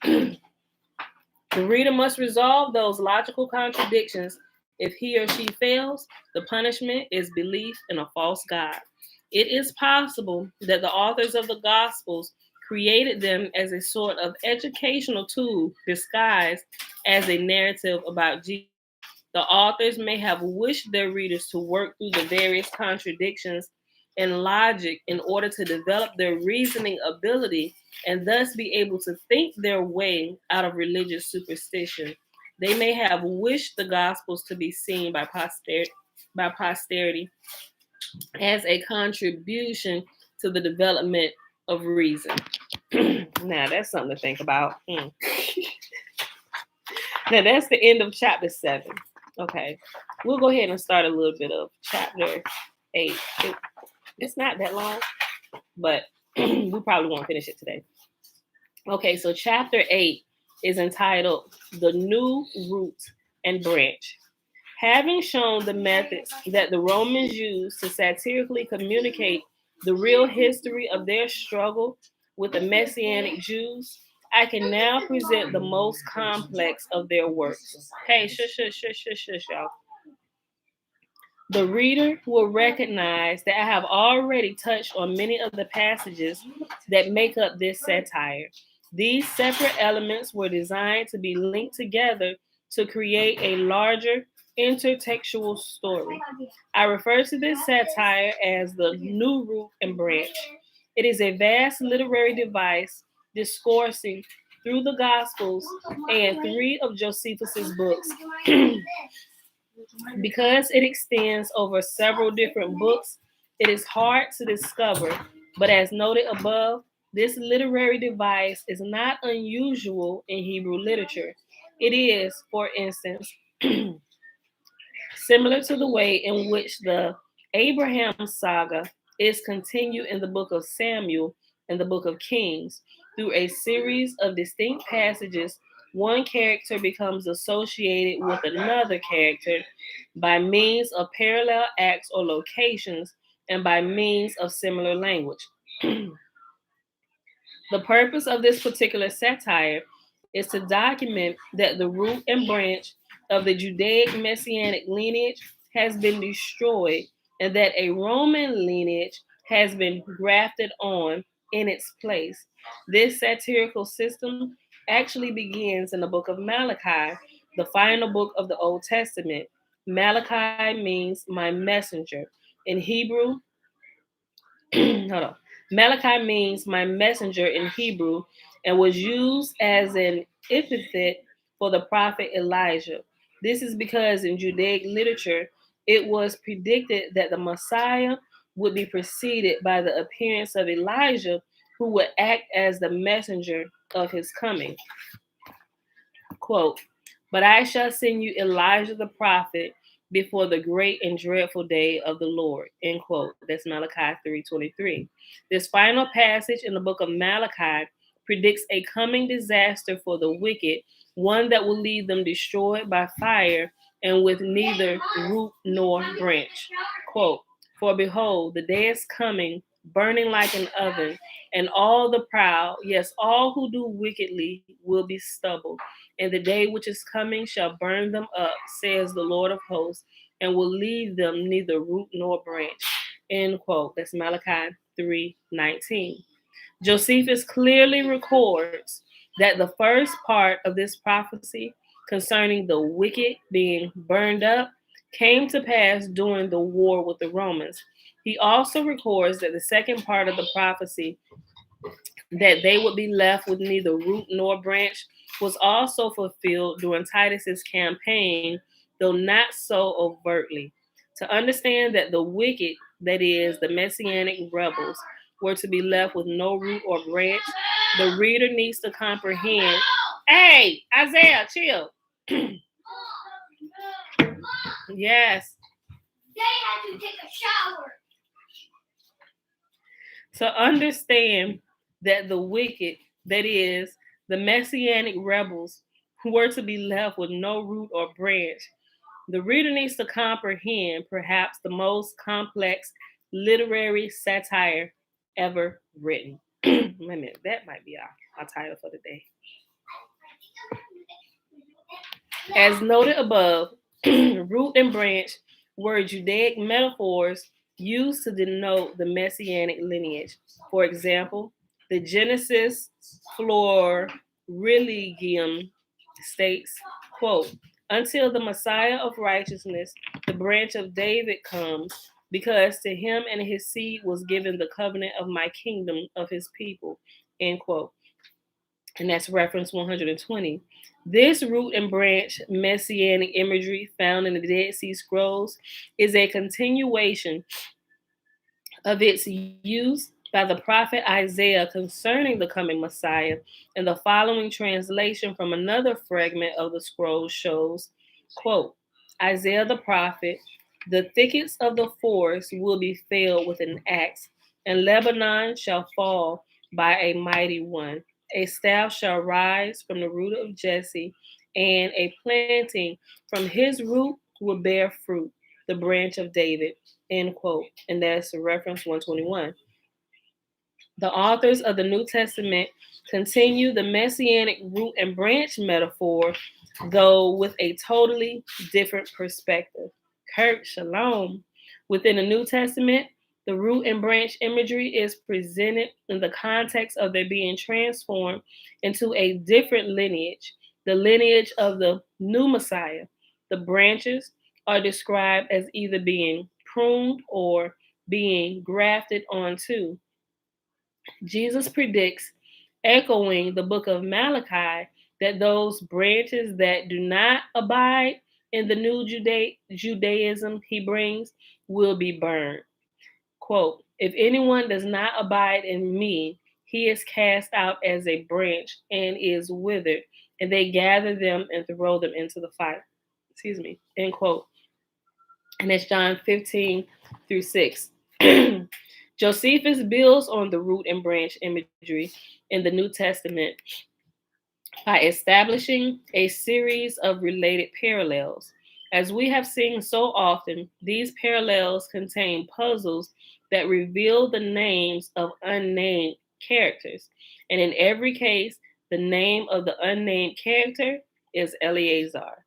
The reader must resolve those logical contradictions. If he or she fails, the punishment is belief in a false God. It is possible that the authors of the Gospels created them as a sort of educational tool disguised as a narrative about Jesus. The authors may have wished their readers to work through the various contradictions in logic in order to develop their reasoning ability and thus be able to think their way out of religious superstition. They may have wished the Gospels to be seen by posterity as a contribution to the development of reason. Now, that's something to think about. Now, that's the end of chapter 7. Okay, we'll go ahead and start a little bit of chapter 8. It's not that long, but we probably won't finish it today. Okay, so chapter 8 is entitled The New Root and Branch. Having shown the methods that the Romans used to satirically communicate the real history of their struggle with the Messianic Jews, I can now present the most complex of their works. Hey, shush, y'all. The reader will recognize that I have already touched on many of the passages that make up this satire. These separate elements were designed to be linked together to create a larger intertextual story. I refer to this satire as the new root and branch. It is a vast literary device discoursing through the Gospels and 3 of Josephus's books. Because it extends over several different books, it is hard to discover, but as noted above, this literary device is not unusual in Hebrew literature. It is, for instance, similar to the way in which the Abraham saga is continued in the book of Samuel and the book of Kings. Through a series of distinct passages, one character becomes associated with another character by means of parallel acts or locations and by means of similar language. The purpose of this particular satire is to document that the root and branch of the Judaic messianic lineage has been destroyed and that a Roman lineage has been grafted on in its place. This satirical system actually begins in the book of Malachi, the final book of the Old Testament. Malachi means my messenger. In Hebrew, hold on. Malachi means my messenger in Hebrew and was used as an epithet for the prophet Elijah. This is because in Judaic literature, it was predicted that the Messiah would be preceded by the appearance of Elijah, who would act as the messenger of his coming. Quote, but I shall send you Elijah the prophet before the great and dreadful day of the Lord. End quote. That's Malachi 3:23. This final passage in the book of Malachi predicts a coming disaster for the wicked, one that will leave them destroyed by fire and with neither root nor branch. Quote, for behold, the day is coming, burning like an oven, and all the proud, yes, all who do wickedly will be stubble. And the day which is coming shall burn them up, says the Lord of hosts, and will leave them neither root nor branch. End quote. That's Malachi 3:19. Josephus clearly records that the first part of this prophecy concerning the wicked being burned up came to pass during the war with the Romans. He also records that the second part of the prophecy, that they would be left with neither root nor branch, was also fulfilled during Titus's campaign, though not so overtly. To understand that the wicked, that is, the messianic rebels, were to be left with no root or branch, the reader needs to comprehend. Hey, Isaiah, chill. Yes. They had to take a shower. To understand that the wicked, that is, the messianic rebels, were to be left with no root or branch, the reader needs to comprehend perhaps the most complex literary satire ever written. Wait a minute, that might be our title for the day. As noted above, root and branch were Judaic metaphors used to denote the messianic lineage. For example, the Genesis Florilegium states, quote, until the Messiah of righteousness, the branch of David comes, because to him and his seed was given the covenant of my kingdom of his people, end quote. And that's reference 120. This root and branch messianic imagery found in the Dead Sea Scrolls is a continuation of its use by the prophet Isaiah concerning the coming Messiah. And the following translation from another fragment of the scroll shows, quote, Isaiah the prophet, the thickets of the forest will be felled with an axe, and Lebanon shall fall by a mighty one. A staff shall rise from the root of Jesse, and a planting from his root will bear fruit, the branch of David, end quote. And that's reference 121. The authors of the New Testament continue the messianic root and branch metaphor, though with a totally different perspective. Kurt, shalom. Within the New Testament, the root and branch imagery is presented in the context of their being transformed into a different lineage, the lineage of the new Messiah. The branches are described as either being pruned or being grafted onto. Jesus predicts, echoing the book of Malachi, that those branches that do not abide in the new Judaism he brings will be burned. Quote, if anyone does not abide in me, he is cast out as a branch and is withered, and they gather them and throw them into the fire. Excuse me, end quote. And that's John 15 through 6. Josephus builds on the root and branch imagery in the New Testament by establishing a series of related parallels. As we have seen so often, these parallels contain puzzles that reveal the names of unnamed characters. And in every case, the name of the unnamed character is Eleazar.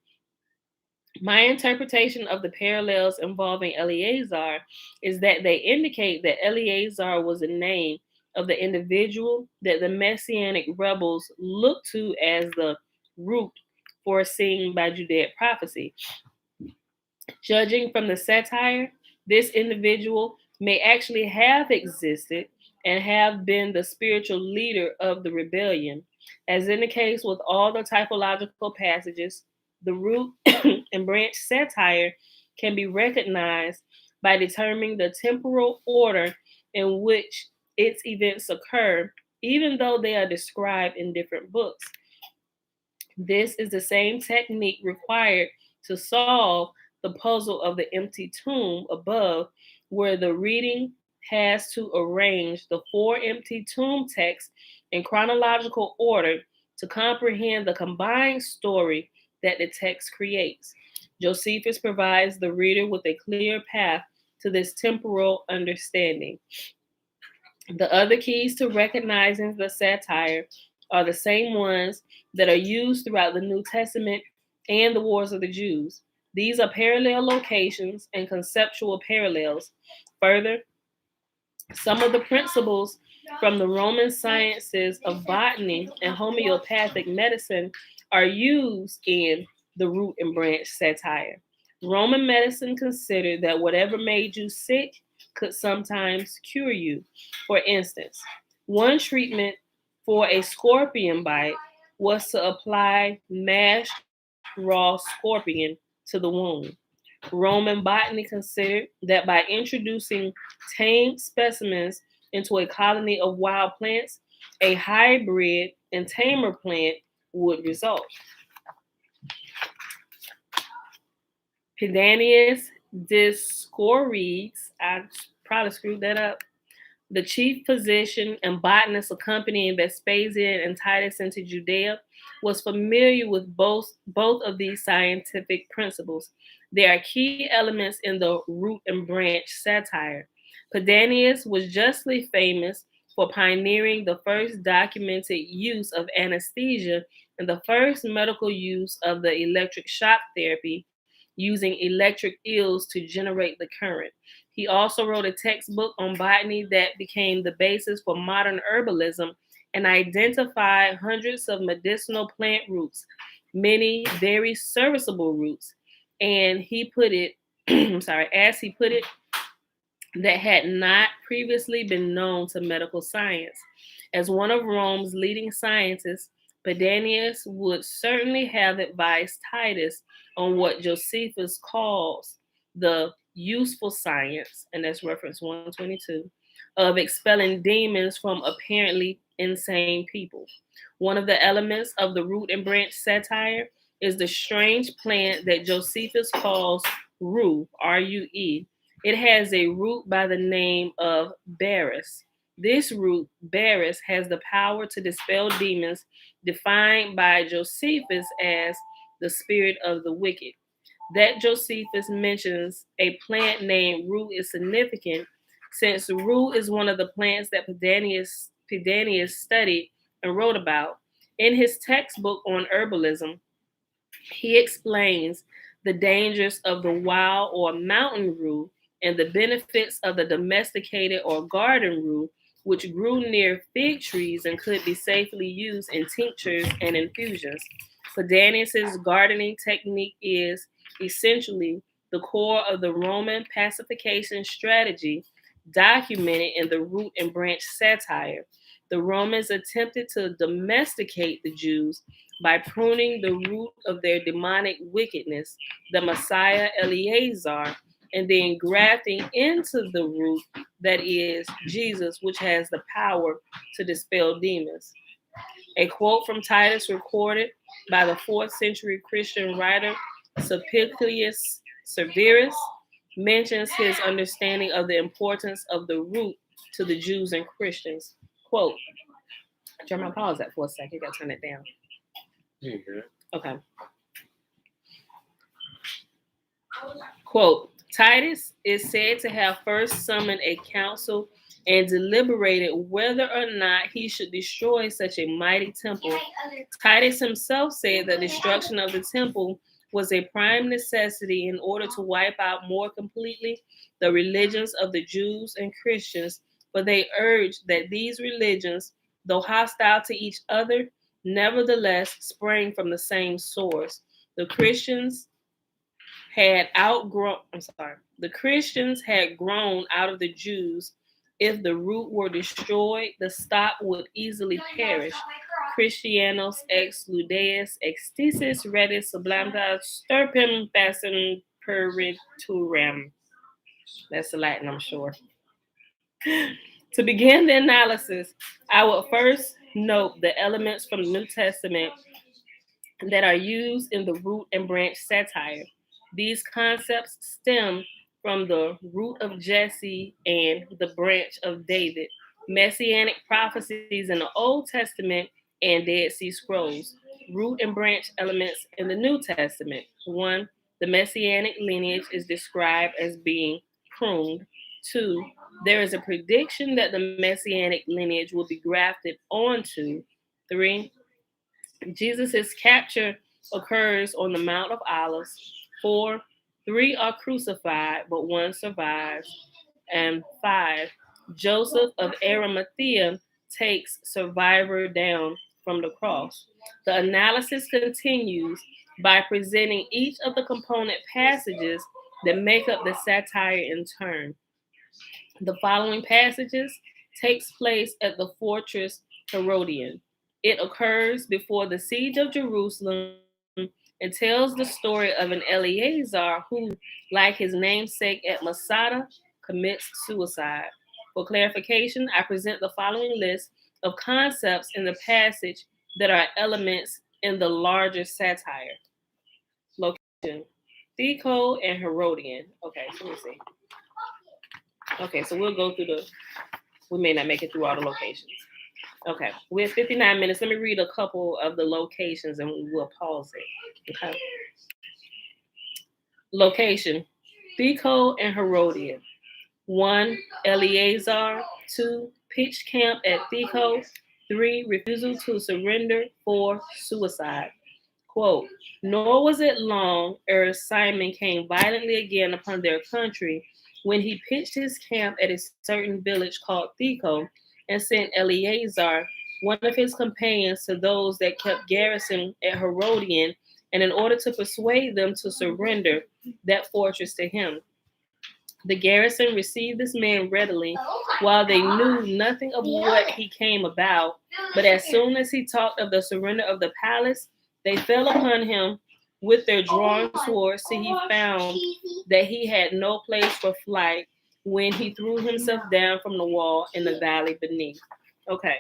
My interpretation of the parallels involving Eleazar is that they indicate that Eleazar was a name of the individual that the messianic rebels looked to as the root foreseen by Judaic prophecy. Judging from the satire, this individual may actually have existed and have been the spiritual leader of the rebellion. As in the case with all the typological passages, the root and branch satire can be recognized by determining the temporal order in which its events occur, even though they are described in different books. This is the same technique required to solve the puzzle of the empty tomb above, where the reading has to arrange the four empty tomb texts in chronological order to comprehend the combined story that the text creates. Josephus provides the reader with a clear path to this temporal understanding. The other keys to recognizing the satire are the same ones that are used throughout the New Testament and the Wars of the Jews. These are parallel locations and conceptual parallels. Further, some of the principles from the Roman sciences of botany and homeopathic medicine are used in the root and branch satire. Roman medicine considered that whatever made you sick could sometimes cure you. For instance, one treatment for a scorpion bite was to apply mashed raw scorpion to the wound. Roman botany considered that by introducing tame specimens into a colony of wild plants, a hybrid and tamer plant would result. Pedanius Dioscorides, I probably screwed that up, the chief physician and botanist accompanying Vespasian and Titus into Judea, was familiar with both of these scientific principles. There are key elements in the root and branch satire. Pedanius was justly famous for pioneering the first documented use of anesthesia and the first medical use of the electric shock therapy, using electric eels to generate the current. He also wrote a textbook on botany that became the basis for modern herbalism and identified hundreds of medicinal plant roots, many very serviceable roots. And he put it, as he put it, that had not previously been known to medical science. As one of Rome's leading scientists, Pedanius would certainly have advised Titus on what Josephus calls the useful science, and that's reference 122, of expelling demons from apparently insane people. One of the elements of the root and branch satire is the strange plant that Josephus calls rue, R-U-E. It has a root by the name of Baris. This root, Baris, has the power to dispel demons, defined by Josephus as the spirit of the wicked. That Josephus mentions a plant named rue is significant, since rue is one of the plants that Pedanius studied and wrote about. In his textbook on herbalism, he explains the dangers of the wild or mountain rue and the benefits of the domesticated or garden rue, which grew near fig trees and could be safely used in tinctures and infusions. Pedanius's gardening technique is essentially the core of the Roman pacification strategy documented in the root and branch satire. The Romans attempted to domesticate the Jews by pruning the root of their demonic wickedness, the Messiah Eleazar, and then grafting into the root, that is, Jesus, which has the power to dispel demons. A quote from Titus recorded by the 4th century Christian writer Sulpicius Severus mentions his understanding of the importance of the root to the Jews and Christians. Quote, turn my pause that for a second, you gotta turn it down. Okay. Quote, Titus is said to have first summoned a council and deliberated whether or not he should destroy such a mighty temple. Titus himself said the destruction of the temple was a prime necessity in order to wipe out more completely the religions of the Jews and Christians, for they urged that these religions, though hostile to each other, nevertheless sprang from the same source. The Christians had grown out of the Jews. If the root were destroyed, the stock would easily perish. Christianos ex ludeis extisis redis sublanta stirpem facem periturem. That's the Latin, I'm sure. To begin the analysis, I will first note the elements from the New Testament that are used in the root and branch satire. These concepts stem from the root of Jesse and the branch of David, messianic prophecies in the Old Testament, and Dead Sea Scrolls. Root and branch elements in the New Testament. 1. The messianic lineage is described as being pruned. 2. There is a prediction that the messianic lineage will be grafted onto. 3. Jesus' capture occurs on the Mount of Olives. 4. 3 are crucified, but 1 survives. And 5. Joseph of Arimathea takes survivor down from the cross. The analysis continues by presenting each of the component passages that make up the satire in turn. The following passages takes place at the fortress Herodian. It occurs before the siege of Jerusalem and tells the story of an Eleazar who, like his namesake at Masada, commits suicide. For clarification, I present the following list of concepts in the passage that are elements in the larger satire. Location, Theco and Herodian. Okay, so let me see. Okay, so we'll go through we may not make it through all the locations. Okay, we have 59 minutes. Let me read a couple of the locations and we'll pause it. Okay. Location, Theco and Herodian. 1, Eleazar. 2, pitch camp at Theco. 3, refusal to surrender. 4, suicide. Quote, nor was it long ere Simon came violently again upon their country, when he pitched his camp at a certain village called Theco, and sent Eleazar, one of his companions, to those that kept garrison at Herodian, and in order to persuade them to surrender that fortress to him. The garrison received this man readily, while they knew nothing of what he came about. But as soon as he talked of the surrender of the palace, they fell upon him with their drawn swords till he found that he had no place for flight, when he threw himself down from the wall in the valley beneath. Okay.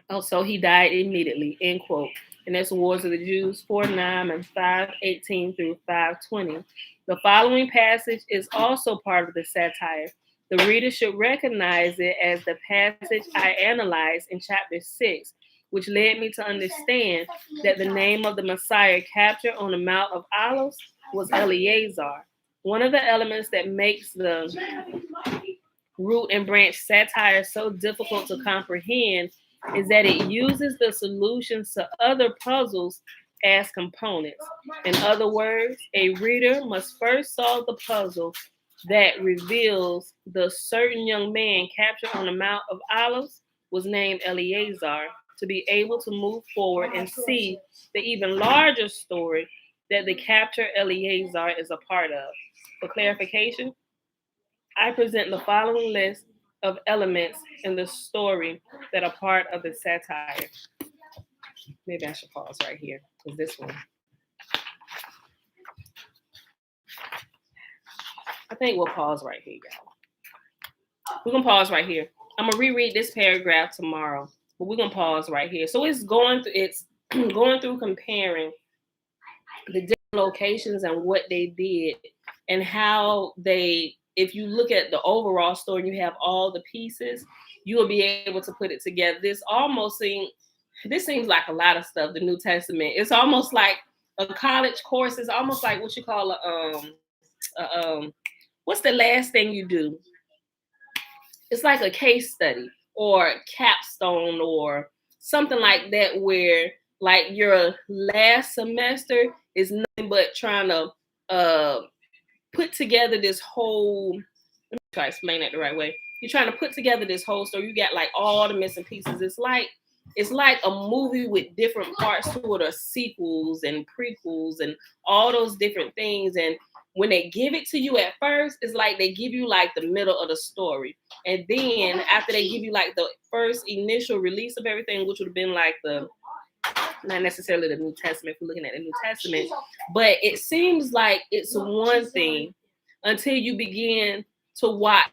Also, he died immediately, end quote. And that's Wars of the Jews 4:9 and 5:18 through 5:20. The following passage is also part of the satire. The reader should recognize it as the passage I analyzed in chapter 6, which led me to understand that the name of the Messiah captured on the Mount of Olives was Eleazar. One of the elements that makes the root and branch satire so difficult to comprehend is that it uses the solutions to other puzzles as components. In other words, a reader must first solve the puzzle that reveals the certain young man captured on the Mount of Olives was named Eleazar, to be able to move forward and see the even larger story that the captured Eleazar is a part of. For clarification, I present the following list of elements in the story that are part of the satire. Maybe I should pause right here, because this one. I think we'll pause right here, y'all. We're going to pause right here. I'm going to reread this paragraph tomorrow, but we're going to pause right here. So it's going through comparing the different locations and what they did and how they, if you look at the overall story and you have all the pieces, you will be able to put it together. This seems like a lot of stuff, the New Testament. It's almost like a college course. It's almost like what you call what's the last thing you do? It's like a case study or capstone or something like that, where like your last semester is nothing but trying to put together this whole, let me try to explain that the right way. You're trying to put together this whole story. You got like all the missing pieces. It's like a movie with different parts to it, or sequels and prequels and all those different things. And when they give it to you at first, it's like they give you like the middle of the story. And then after they give you like the first initial release of everything, which would have been like not necessarily the New Testament, if we're looking at the New Testament, but it seems like it's one thing until you begin to watch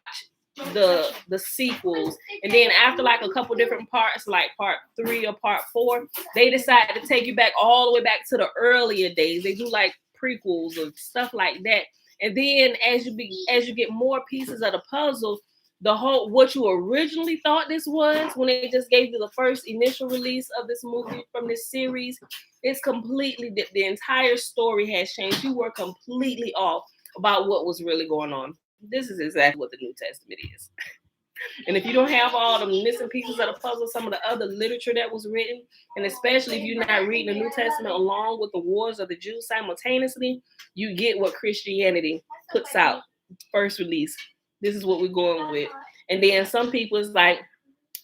the sequels. And then after like a couple different parts, like part 3 or part 4, they decide to take you back all the way back to the earlier days. They do like prequels or stuff like that. And then as you get more pieces of the puzzle, the whole what you originally thought this was when they just gave you the first initial release of this movie from this series, it's completely the entire story has changed. You were completely off about what was really going on. This is exactly what the New Testament is. And if you don't have all the missing pieces of the puzzle, some of the other literature that was written, and especially if you're not reading the New Testament along with the Wars of the Jews simultaneously, you get what Christianity puts out first release. This is what we're going with. And then some people is like,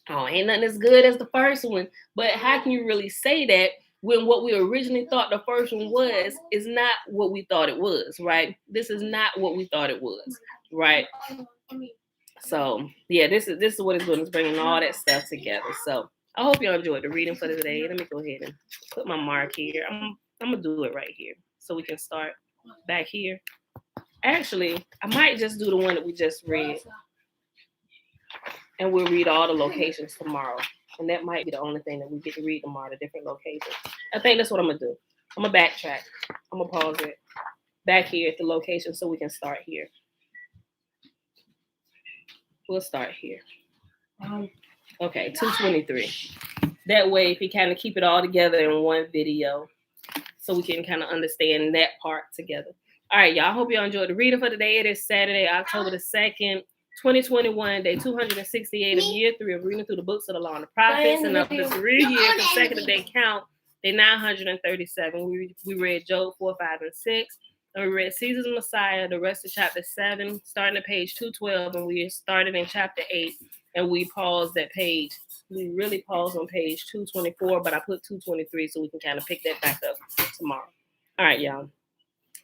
oh, ain't nothing as good as the first one. But how can you really say that when what we originally thought the first one was is not what we thought it was, right? This is not what we thought it was, right? So yeah, this is what it's doing. It's bringing all that stuff together. So I hope y'all enjoyed the reading for today. Let me go ahead and put my mark here. I'm gonna do it right here so we can start back here. Actually, I might just do the one that we just read, and we'll read all the locations tomorrow. And that might be the only thing that we get to read tomorrow, the different locations. I think that's what I'm gonna do. I'm gonna backtrack. I'm gonna pause it back here at the location so we can start here. We'll start here. Okay, 223. That way, if you kind of keep it all together in one video, so we can kind of understand that part together. All right, y'all. I hope y'all enjoyed the reading for today. It is Saturday, October the 2nd, 2021, day 268 of year 3 of reading through the books of the law and the prophets, and of the 3-year consecutive day count Day 937. We read Job 4, 5, and 6. And we read Caesar's Messiah, the rest of chapter 7, starting at page 212, and we started in chapter 8, and we paused at page. We really paused on page 224, but I put 223 so we can kind of pick that back up tomorrow. All right, y'all.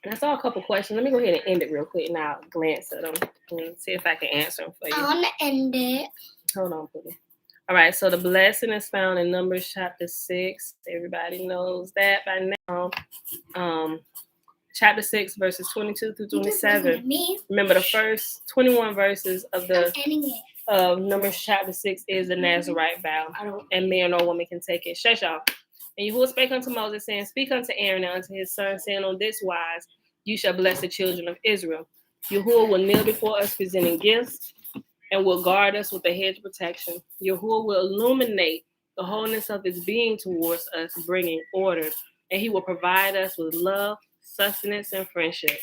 That's all a couple questions. Let me go ahead and end it real quick, and I'll glance at them and see if I can answer them for you. I want to end it. Hold on, please. All right, so the blessing is found in Numbers chapter 6. Everybody knows that by now. Chapter 6, verses 22 through 27. Remember, the first 21 verses of Numbers chapter 6 is the Nazarite vow, and man or woman can take it. Shush, y'all. And Yahuwah spake unto Moses, saying, Speak unto Aaron and unto his son, saying, On this wise you shall bless the children of Israel. Yahuwah will kneel before us, presenting gifts, and will guard us with a hedge of protection. Yahuwah will illuminate the wholeness of his being towards us, bringing order, and he will provide us with love, sustenance, and friendship.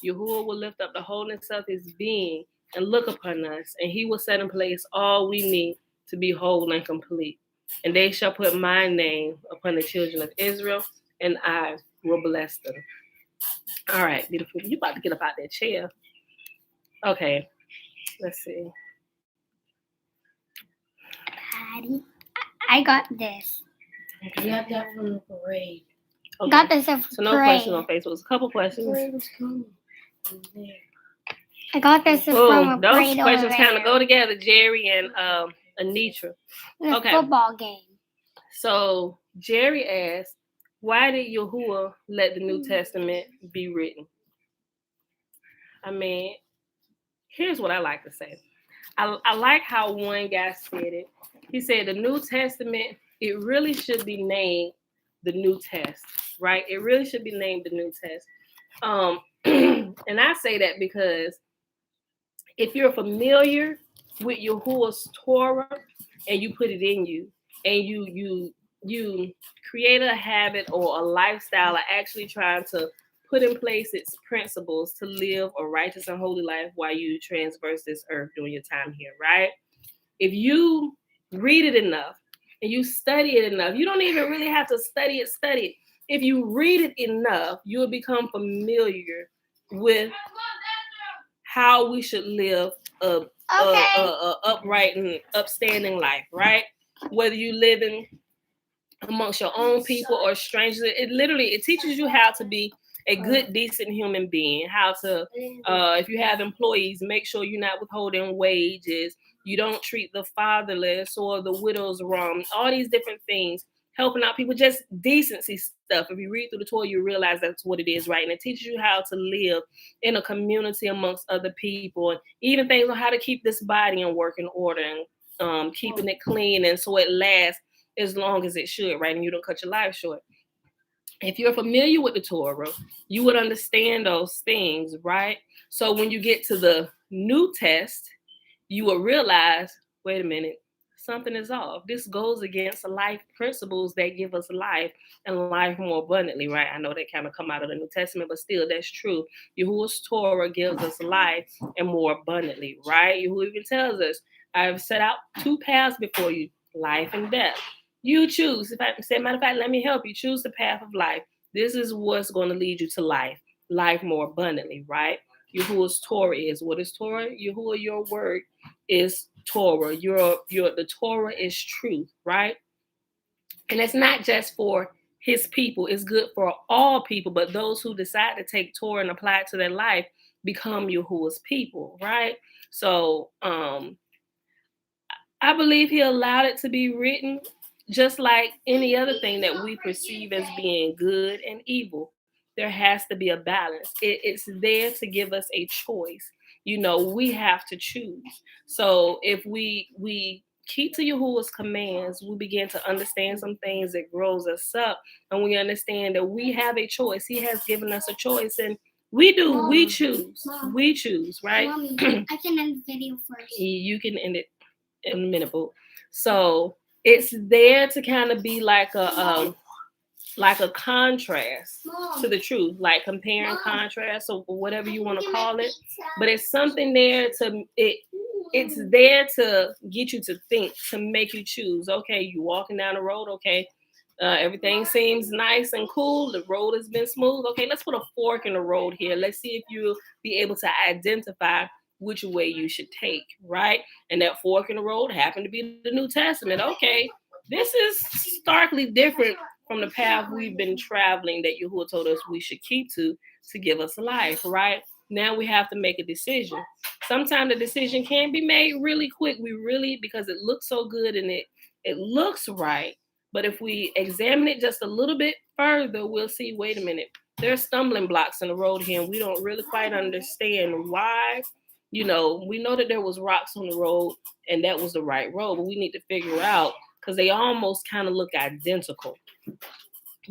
Yahuwah will lift up the wholeness of his being and look upon us, and he will set in place all we need to be whole and complete. And they shall put my name upon the children of Israel, and I will bless them. All right, beautiful. You about to get up out that chair. Okay, let's see. Patty, I got this. You got that from the parade. Okay. Got this from So no parade. questions on Facebook. It's a couple questions. Parade was coming. I got this from a those parade questions over kind of there. go together, Jerry and Anitra. The Okay. football game. So Jerry asked, why did Yahuwah let the New Testament be written? I mean, here's what I like to say. I like how one guy said it. He said the New Testament, it really should be named the New Test, right? It really should be named the New Test. And I say that because if you're familiar with Yahuwah's Torah and you put it in you, and you create a habit or a lifestyle of actually trying to put in place its principles to live a righteous and holy life while you transverse this earth during your time here, right? If you read it enough and you study it enough, you don't even really have to study it. If you read it enough, you'll become familiar with how we should live a upright and upstanding life, right? Whether you live in amongst your own people or strangers, it teaches you how to be a good, decent human being. How to, if you have employees, make sure you're not withholding wages. You don't treat the fatherless or the widows wrong. All these different things, helping out people, just decency stuff. If you read through the Torah, you realize that's what it is, right? And it teaches you how to live in a community amongst other people, and even things on how to keep this body in working order and keeping it clean, and so it lasts as long as it should, right? And you don't cut your life short. If you're familiar with the Torah, you would understand those things, right? So when you get to the New Test, you will realize, wait a minute, something is off. This goes against life principles that give us life and life more abundantly, right? I know that kind of come out of the New Testament, but still that's true. Yahuwah's Torah gives us life and more abundantly, right? Yahuwah even tells us, I've set out two paths before you, life and death. You choose. If I say, matter of fact, let me help you. Choose the path of life. This is what's going to lead you to life more abundantly, right? Yahuwah's Torah is. What is Torah? Yahuwah, your word is Torah. The Torah is truth, right? And it's not just for his people. It's good for all people, but those who decide to take Torah and apply it to their life become Yahuwah's people, right? So I believe he allowed it to be written just like any other thing that we perceive as being good and evil. There has to be a balance. It's there to give us a choice. We have to choose. So if we keep to Yahuwah's commands, we begin to understand some things that grows us up, and we understand that we have a choice. He has given us a choice, and we do. Mom, we choose. Mom, we choose, right? Mommy, I can end the video first. You can end it in a minute, boo. So it's there to kind of be like a contrast to the truth, like compare and contrast, or whatever you want to call it. But it's something there it's there to get you to think, to make you choose. Okay, you walking down the road. Okay, Everything seems nice and cool. The road has been smooth. Okay, let's put a fork in the road here. Let's see if you'll be able to identify which way you should take, right? And that fork in the road happened to be the New Testament. Okay, this is starkly different from the path we've been traveling that Yahuwah told us we should keep to give us life, right? Now we have to make a decision. Sometimes the decision can be made really quick. Because it looks so good and it looks right. But if we examine it just a little bit further, we'll see, wait a minute, there's stumbling blocks in the road here, and we don't really quite understand why. We know that there was rocks on the road and that was the right road, but we need to figure out, because they almost kind of look identical,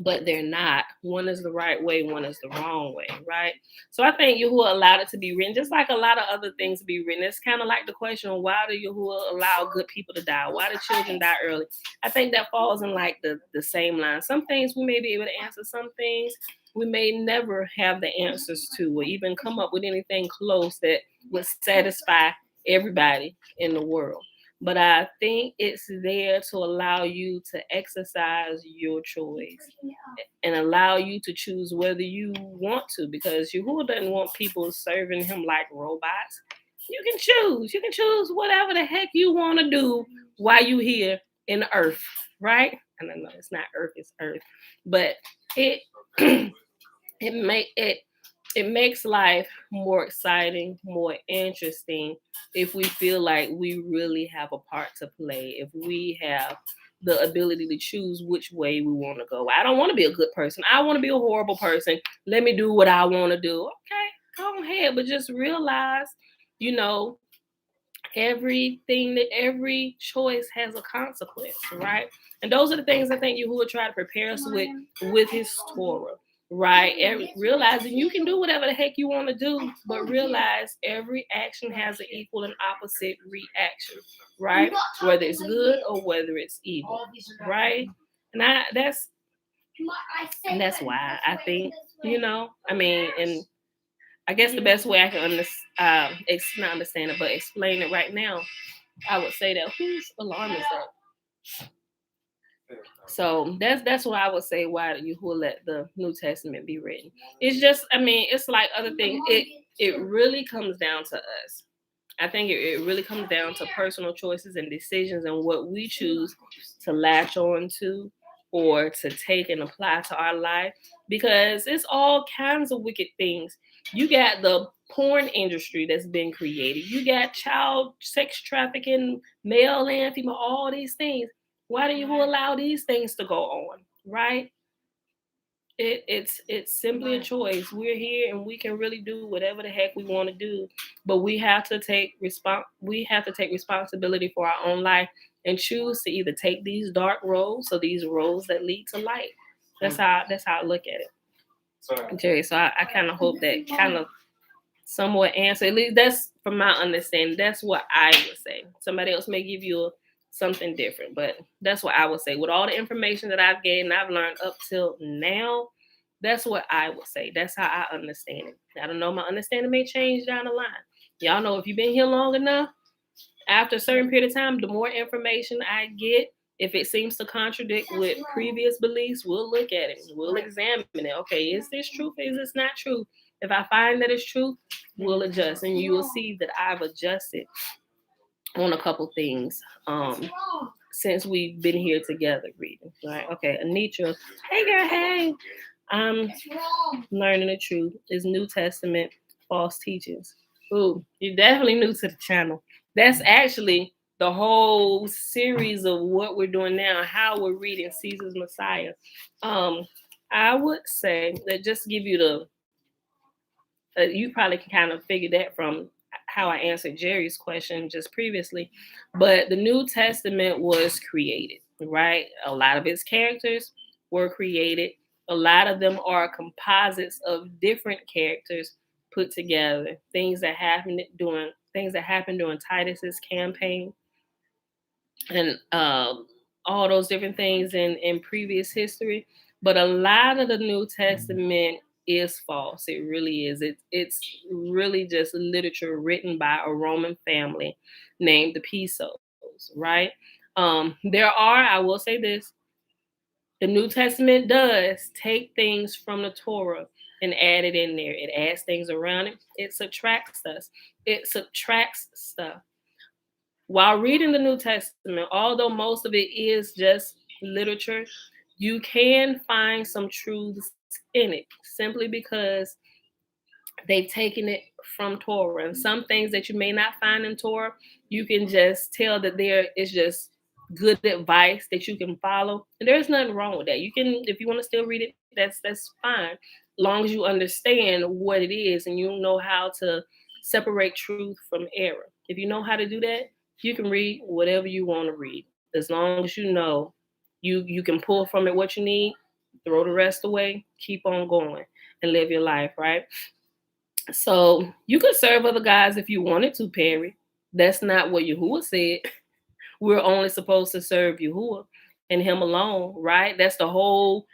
but they're not. One is the right way, one is the wrong way, right? So I think Yahuwah allowed it to be written, just like a lot of other things to be written. It's kind of like the question, why do Yahuwah allow good people to die? Why do children die early? I think that falls in like the same line. Some things we may be able to answer, some things we may never have the answers to, or even come up with anything close that would satisfy everybody in the world. But I think it's there to allow you to exercise your choice and allow you to choose whether you want to, because Yahuwah doesn't want people serving him like robots. You can choose. You can choose whatever the heck you want to do while you're here in the earth, right? And I know it's not earth, it's earth. But it it makes life more exciting, more interesting if we feel like we really have a part to play, if we have the ability to choose which way we want to go. I don't want to be a good person. I want to be a horrible person. Let me do what I want to do. Okay, go ahead, but just realize, every choice has a consequence, right? And those are the things I think Yahuwah try to prepare us with his Torah, right? Realizing you can do whatever the heck you want to do, but realize every action has an equal and opposite reaction, right? Whether it's good or whether it's evil, right? And that's why I think, and I guess the best way I can not understand it, but explain it right now, I would say that whose alarm is that? So that's why I would say why Yahuwah let the New Testament be written. It's just, it's like other things. It really comes down to us. I think it really comes down to personal choices and decisions and what we choose to latch on to or to take and apply to our life, because it's all kinds of wicked things. You got the porn industry that's been created. You got child sex trafficking, male and female, all these things. Why do you allow these things to go on, right? It's simply a choice. We're here and we can really do whatever the heck we want to do, but we have to take responsibility for our own life and choose to either take these dark roads or these roads that lead to light. That's how I look at it, Jerry. So I kind of hope that kind of somewhat answer. At least that's from my understanding. That's what I would say. Somebody else may give you something different, but that's what I would say. With all the information that I've gained and I've learned up till now, that's what I would say. That's how I understand it. I don't know, my understanding may change down the line. Y'all know, if you've been here long enough, after a certain period of time, the more information I get, if it seems to contradict with previous beliefs, we'll look at it. We'll examine it. Okay, is this truth? Is this not true? If I find that it's true, we'll adjust. And you will see that I've adjusted on a couple things since we've been here together reading. Right? Okay, Anitra. Hey girl, hey. I'm learning the truth. Is New Testament false teachings. Ooh, you're definitely new to the channel. That's actually the whole series of what we're doing now, how we're reading Caesar's Messiah. I would say that, just to give you you probably can kind of figure that from how I answered Jerry's question just previously, but the New Testament was created, right? A lot of its characters were created. A lot of them are composites of different characters put together. Things that happened during Titus's campaign, and all those different things in previous history. But a lot of the New Testament is false. It really is. It's really just literature written by a Roman family named the Pisos, right? I will say this, The New Testament does take things from the Torah and add it in there. It adds things around it. It subtracts us. It subtracts stuff. While reading the New Testament, although most of it is just literature, you can find some truths in it simply because they've taken it from Torah. And some things that you may not find in Torah, you can just tell that there is just good advice that you can follow. And there's nothing wrong with that. You can, if you want to still read it, that's fine. Long as you understand what it is and you know how to separate truth from error. If you know how to do that, you can read whatever you want to read. As long as you know you can pull from it what you need, throw the rest away, keep on going and live your life, right? So you could serve other guys if you wanted to, Perry. That's not what Yahuwah said. We're only supposed to serve Yahuwah and him alone, right? That's if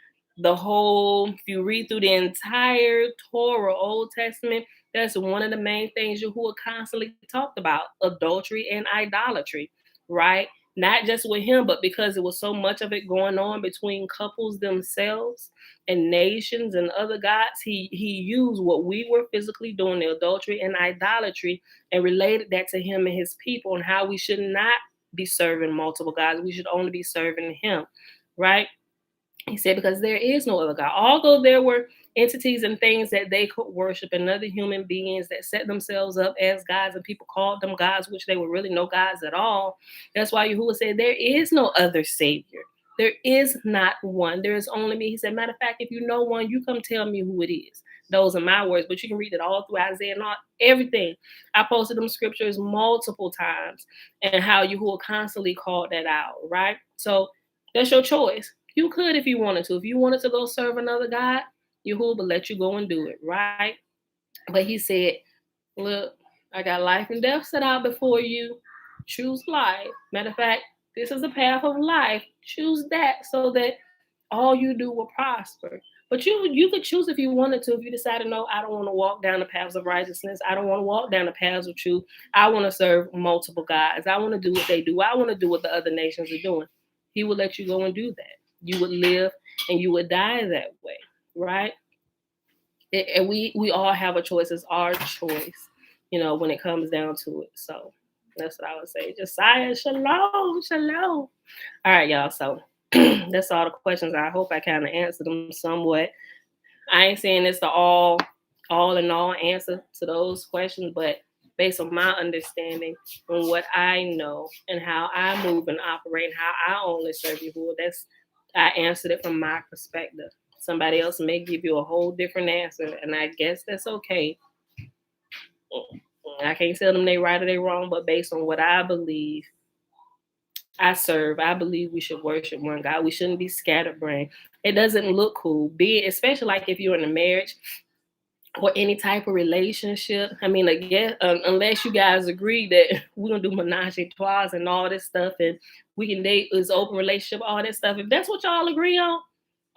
you read through the entire Torah, Old Testament, that's one of the main things Yahuwah constantly talked about, adultery and idolatry, right? Not just with him, but because it was so much of it going on between couples themselves and nations and other gods, he used what we were physically doing, the adultery and idolatry, and related that to him and his people and how we should not be serving multiple gods. We should only be serving him, right? He said, because there is no other God. Although there were entities and things that they could worship and other human beings that set themselves up as gods and people called them gods, which they were really no gods at all. That's why Yahuwah said, there is no other savior. There is not one. There is only me. He said, matter of fact, if you know one, you come tell me who it is. Those are my words, but you can read it all through Isaiah and all, everything. I posted them scriptures multiple times and how Yahuwah constantly called that out, right? So that's your choice. You could if you wanted to. If you wanted to go serve another God, Yahuwah will let you go and do it, right? But he said, look, I got life and death set out before you. Choose life. Matter of fact, this is the path of life. Choose that so that all you do will prosper. But you could choose if you wanted to. If you decided, no, I don't want to walk down the paths of righteousness. I don't want to walk down the paths of truth. I want to serve multiple gods. I want to do what they do. I want to do what the other nations are doing. He will let you go and do that. You would live and you would die that way, right? And we all have a choice. It's our choice, when it comes down to it. So that's what I would say. Josiah, shalom, shalom. All right, y'all. So that's all the questions. I hope I kind of answered them somewhat. I ain't saying it's the all in all answer to those questions, but based on my understanding and what I know and how I move and operate and how I only serve you, I answered it from my perspective. Somebody else may give you a whole different answer, and I guess that's okay. I can't tell them they right or they wrong, but based on what I believe, I believe we should worship one God. We shouldn't be scatterbrained. It doesn't look cool, especially like if you're in a marriage or any type of relationship. I mean, again, unless you guys agree that we're gonna do menage a trois and all this stuff, and we can date this open relationship, all that stuff. If that's what y'all agree on,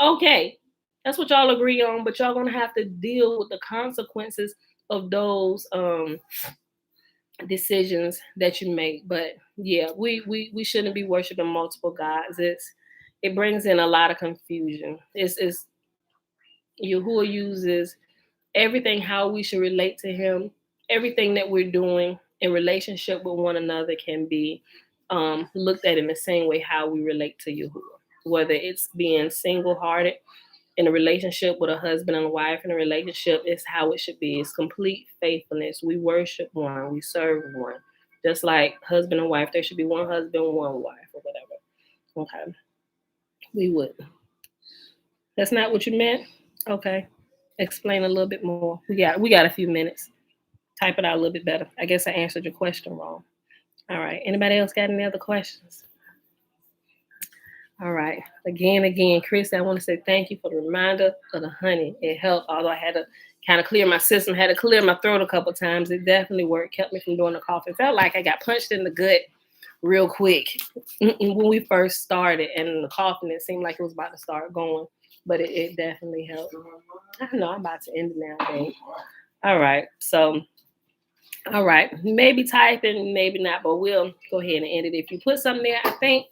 okay, that's what y'all agree on. But y'all gonna have to deal with the consequences of those decisions that you make. But yeah, we shouldn't be worshiping multiple gods. It brings in a lot of confusion. It's Yahuwah uses everything how we should relate to him. Everything that we're doing in relationship with one another can be looked at in the same way how we relate to Yahuwah. Whether it's being single-hearted in a relationship with a husband and a wife, in a relationship, is how it should be. It's complete faithfulness. We worship one, we serve one. Just like husband and wife, there should be one husband, one wife, or whatever. Okay. We would. That's not what you meant? Okay. Explain a little bit more. We got a few minutes. Type it out a little bit better. I guess I answered your question wrong. All right. Anybody else got any other questions? All right. Again, Chris, I want to say thank you for the reminder of the honey. It helped, although I had to kind of clear my system, had to clear my throat a couple of times. It definitely worked, kept me from doing the cough. It felt like I got punched in the gut real quick when we first started, and the coughing, it seemed like it was about to start going, but it definitely helped. I know I'm about to end it now, babe. All right. So, all right. Maybe typing, maybe not, but we'll go ahead and end it. If you put something there, I think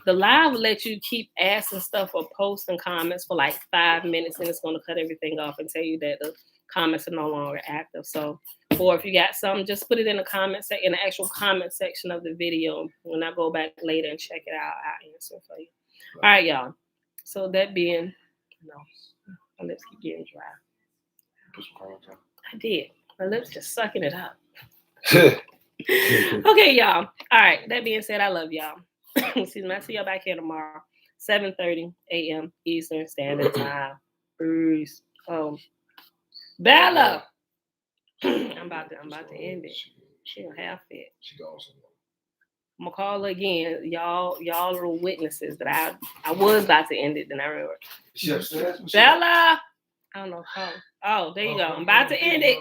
The live will let you keep asking stuff or posting comments for like 5 minutes, and it's going to cut everything off and tell you that the comments are no longer active. So, or if you got something, just put it in the in the actual comment section of the video. When I go back later and check it out, I'll answer for you. All right, y'all. So that being, my lips keep getting dry. Put some cards on. I did. My lips just sucking it up. Okay, y'all. All right. That being said, I love y'all. Excuse me. I'll see y'all back here tomorrow, 7:30 a.m. Eastern Standard Time. Peace. Bella. I'm about to end it. She don't have fit. She goes. I'm gonna call her again. Y'all are witnesses that I was about to end it, then I remember. She upstairs? Bella. I don't know how. Oh, there you go. I'm about to end it.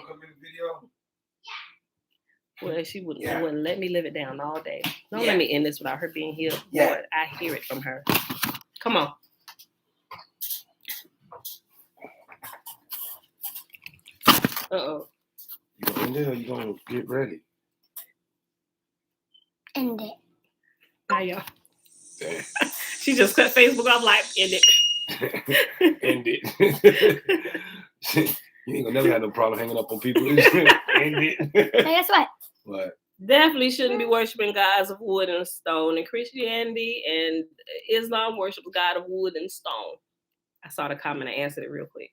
Well, she wouldn't let me live it down all day. Don't let me end this without her being here. Yeah. Boy, I hear it from her. Come on. Uh-oh. You gonna end it or you gonna get ready? End it. Hi, y'all. Damn. She just cut Facebook off like, end it. End it. You ain't gonna never have no problem hanging up on people. End it. So guess what? What? Definitely shouldn't be worshiping gods of wood and stone. And Christianity and Islam worship God of wood and stone. I saw the comment and answered it real quick.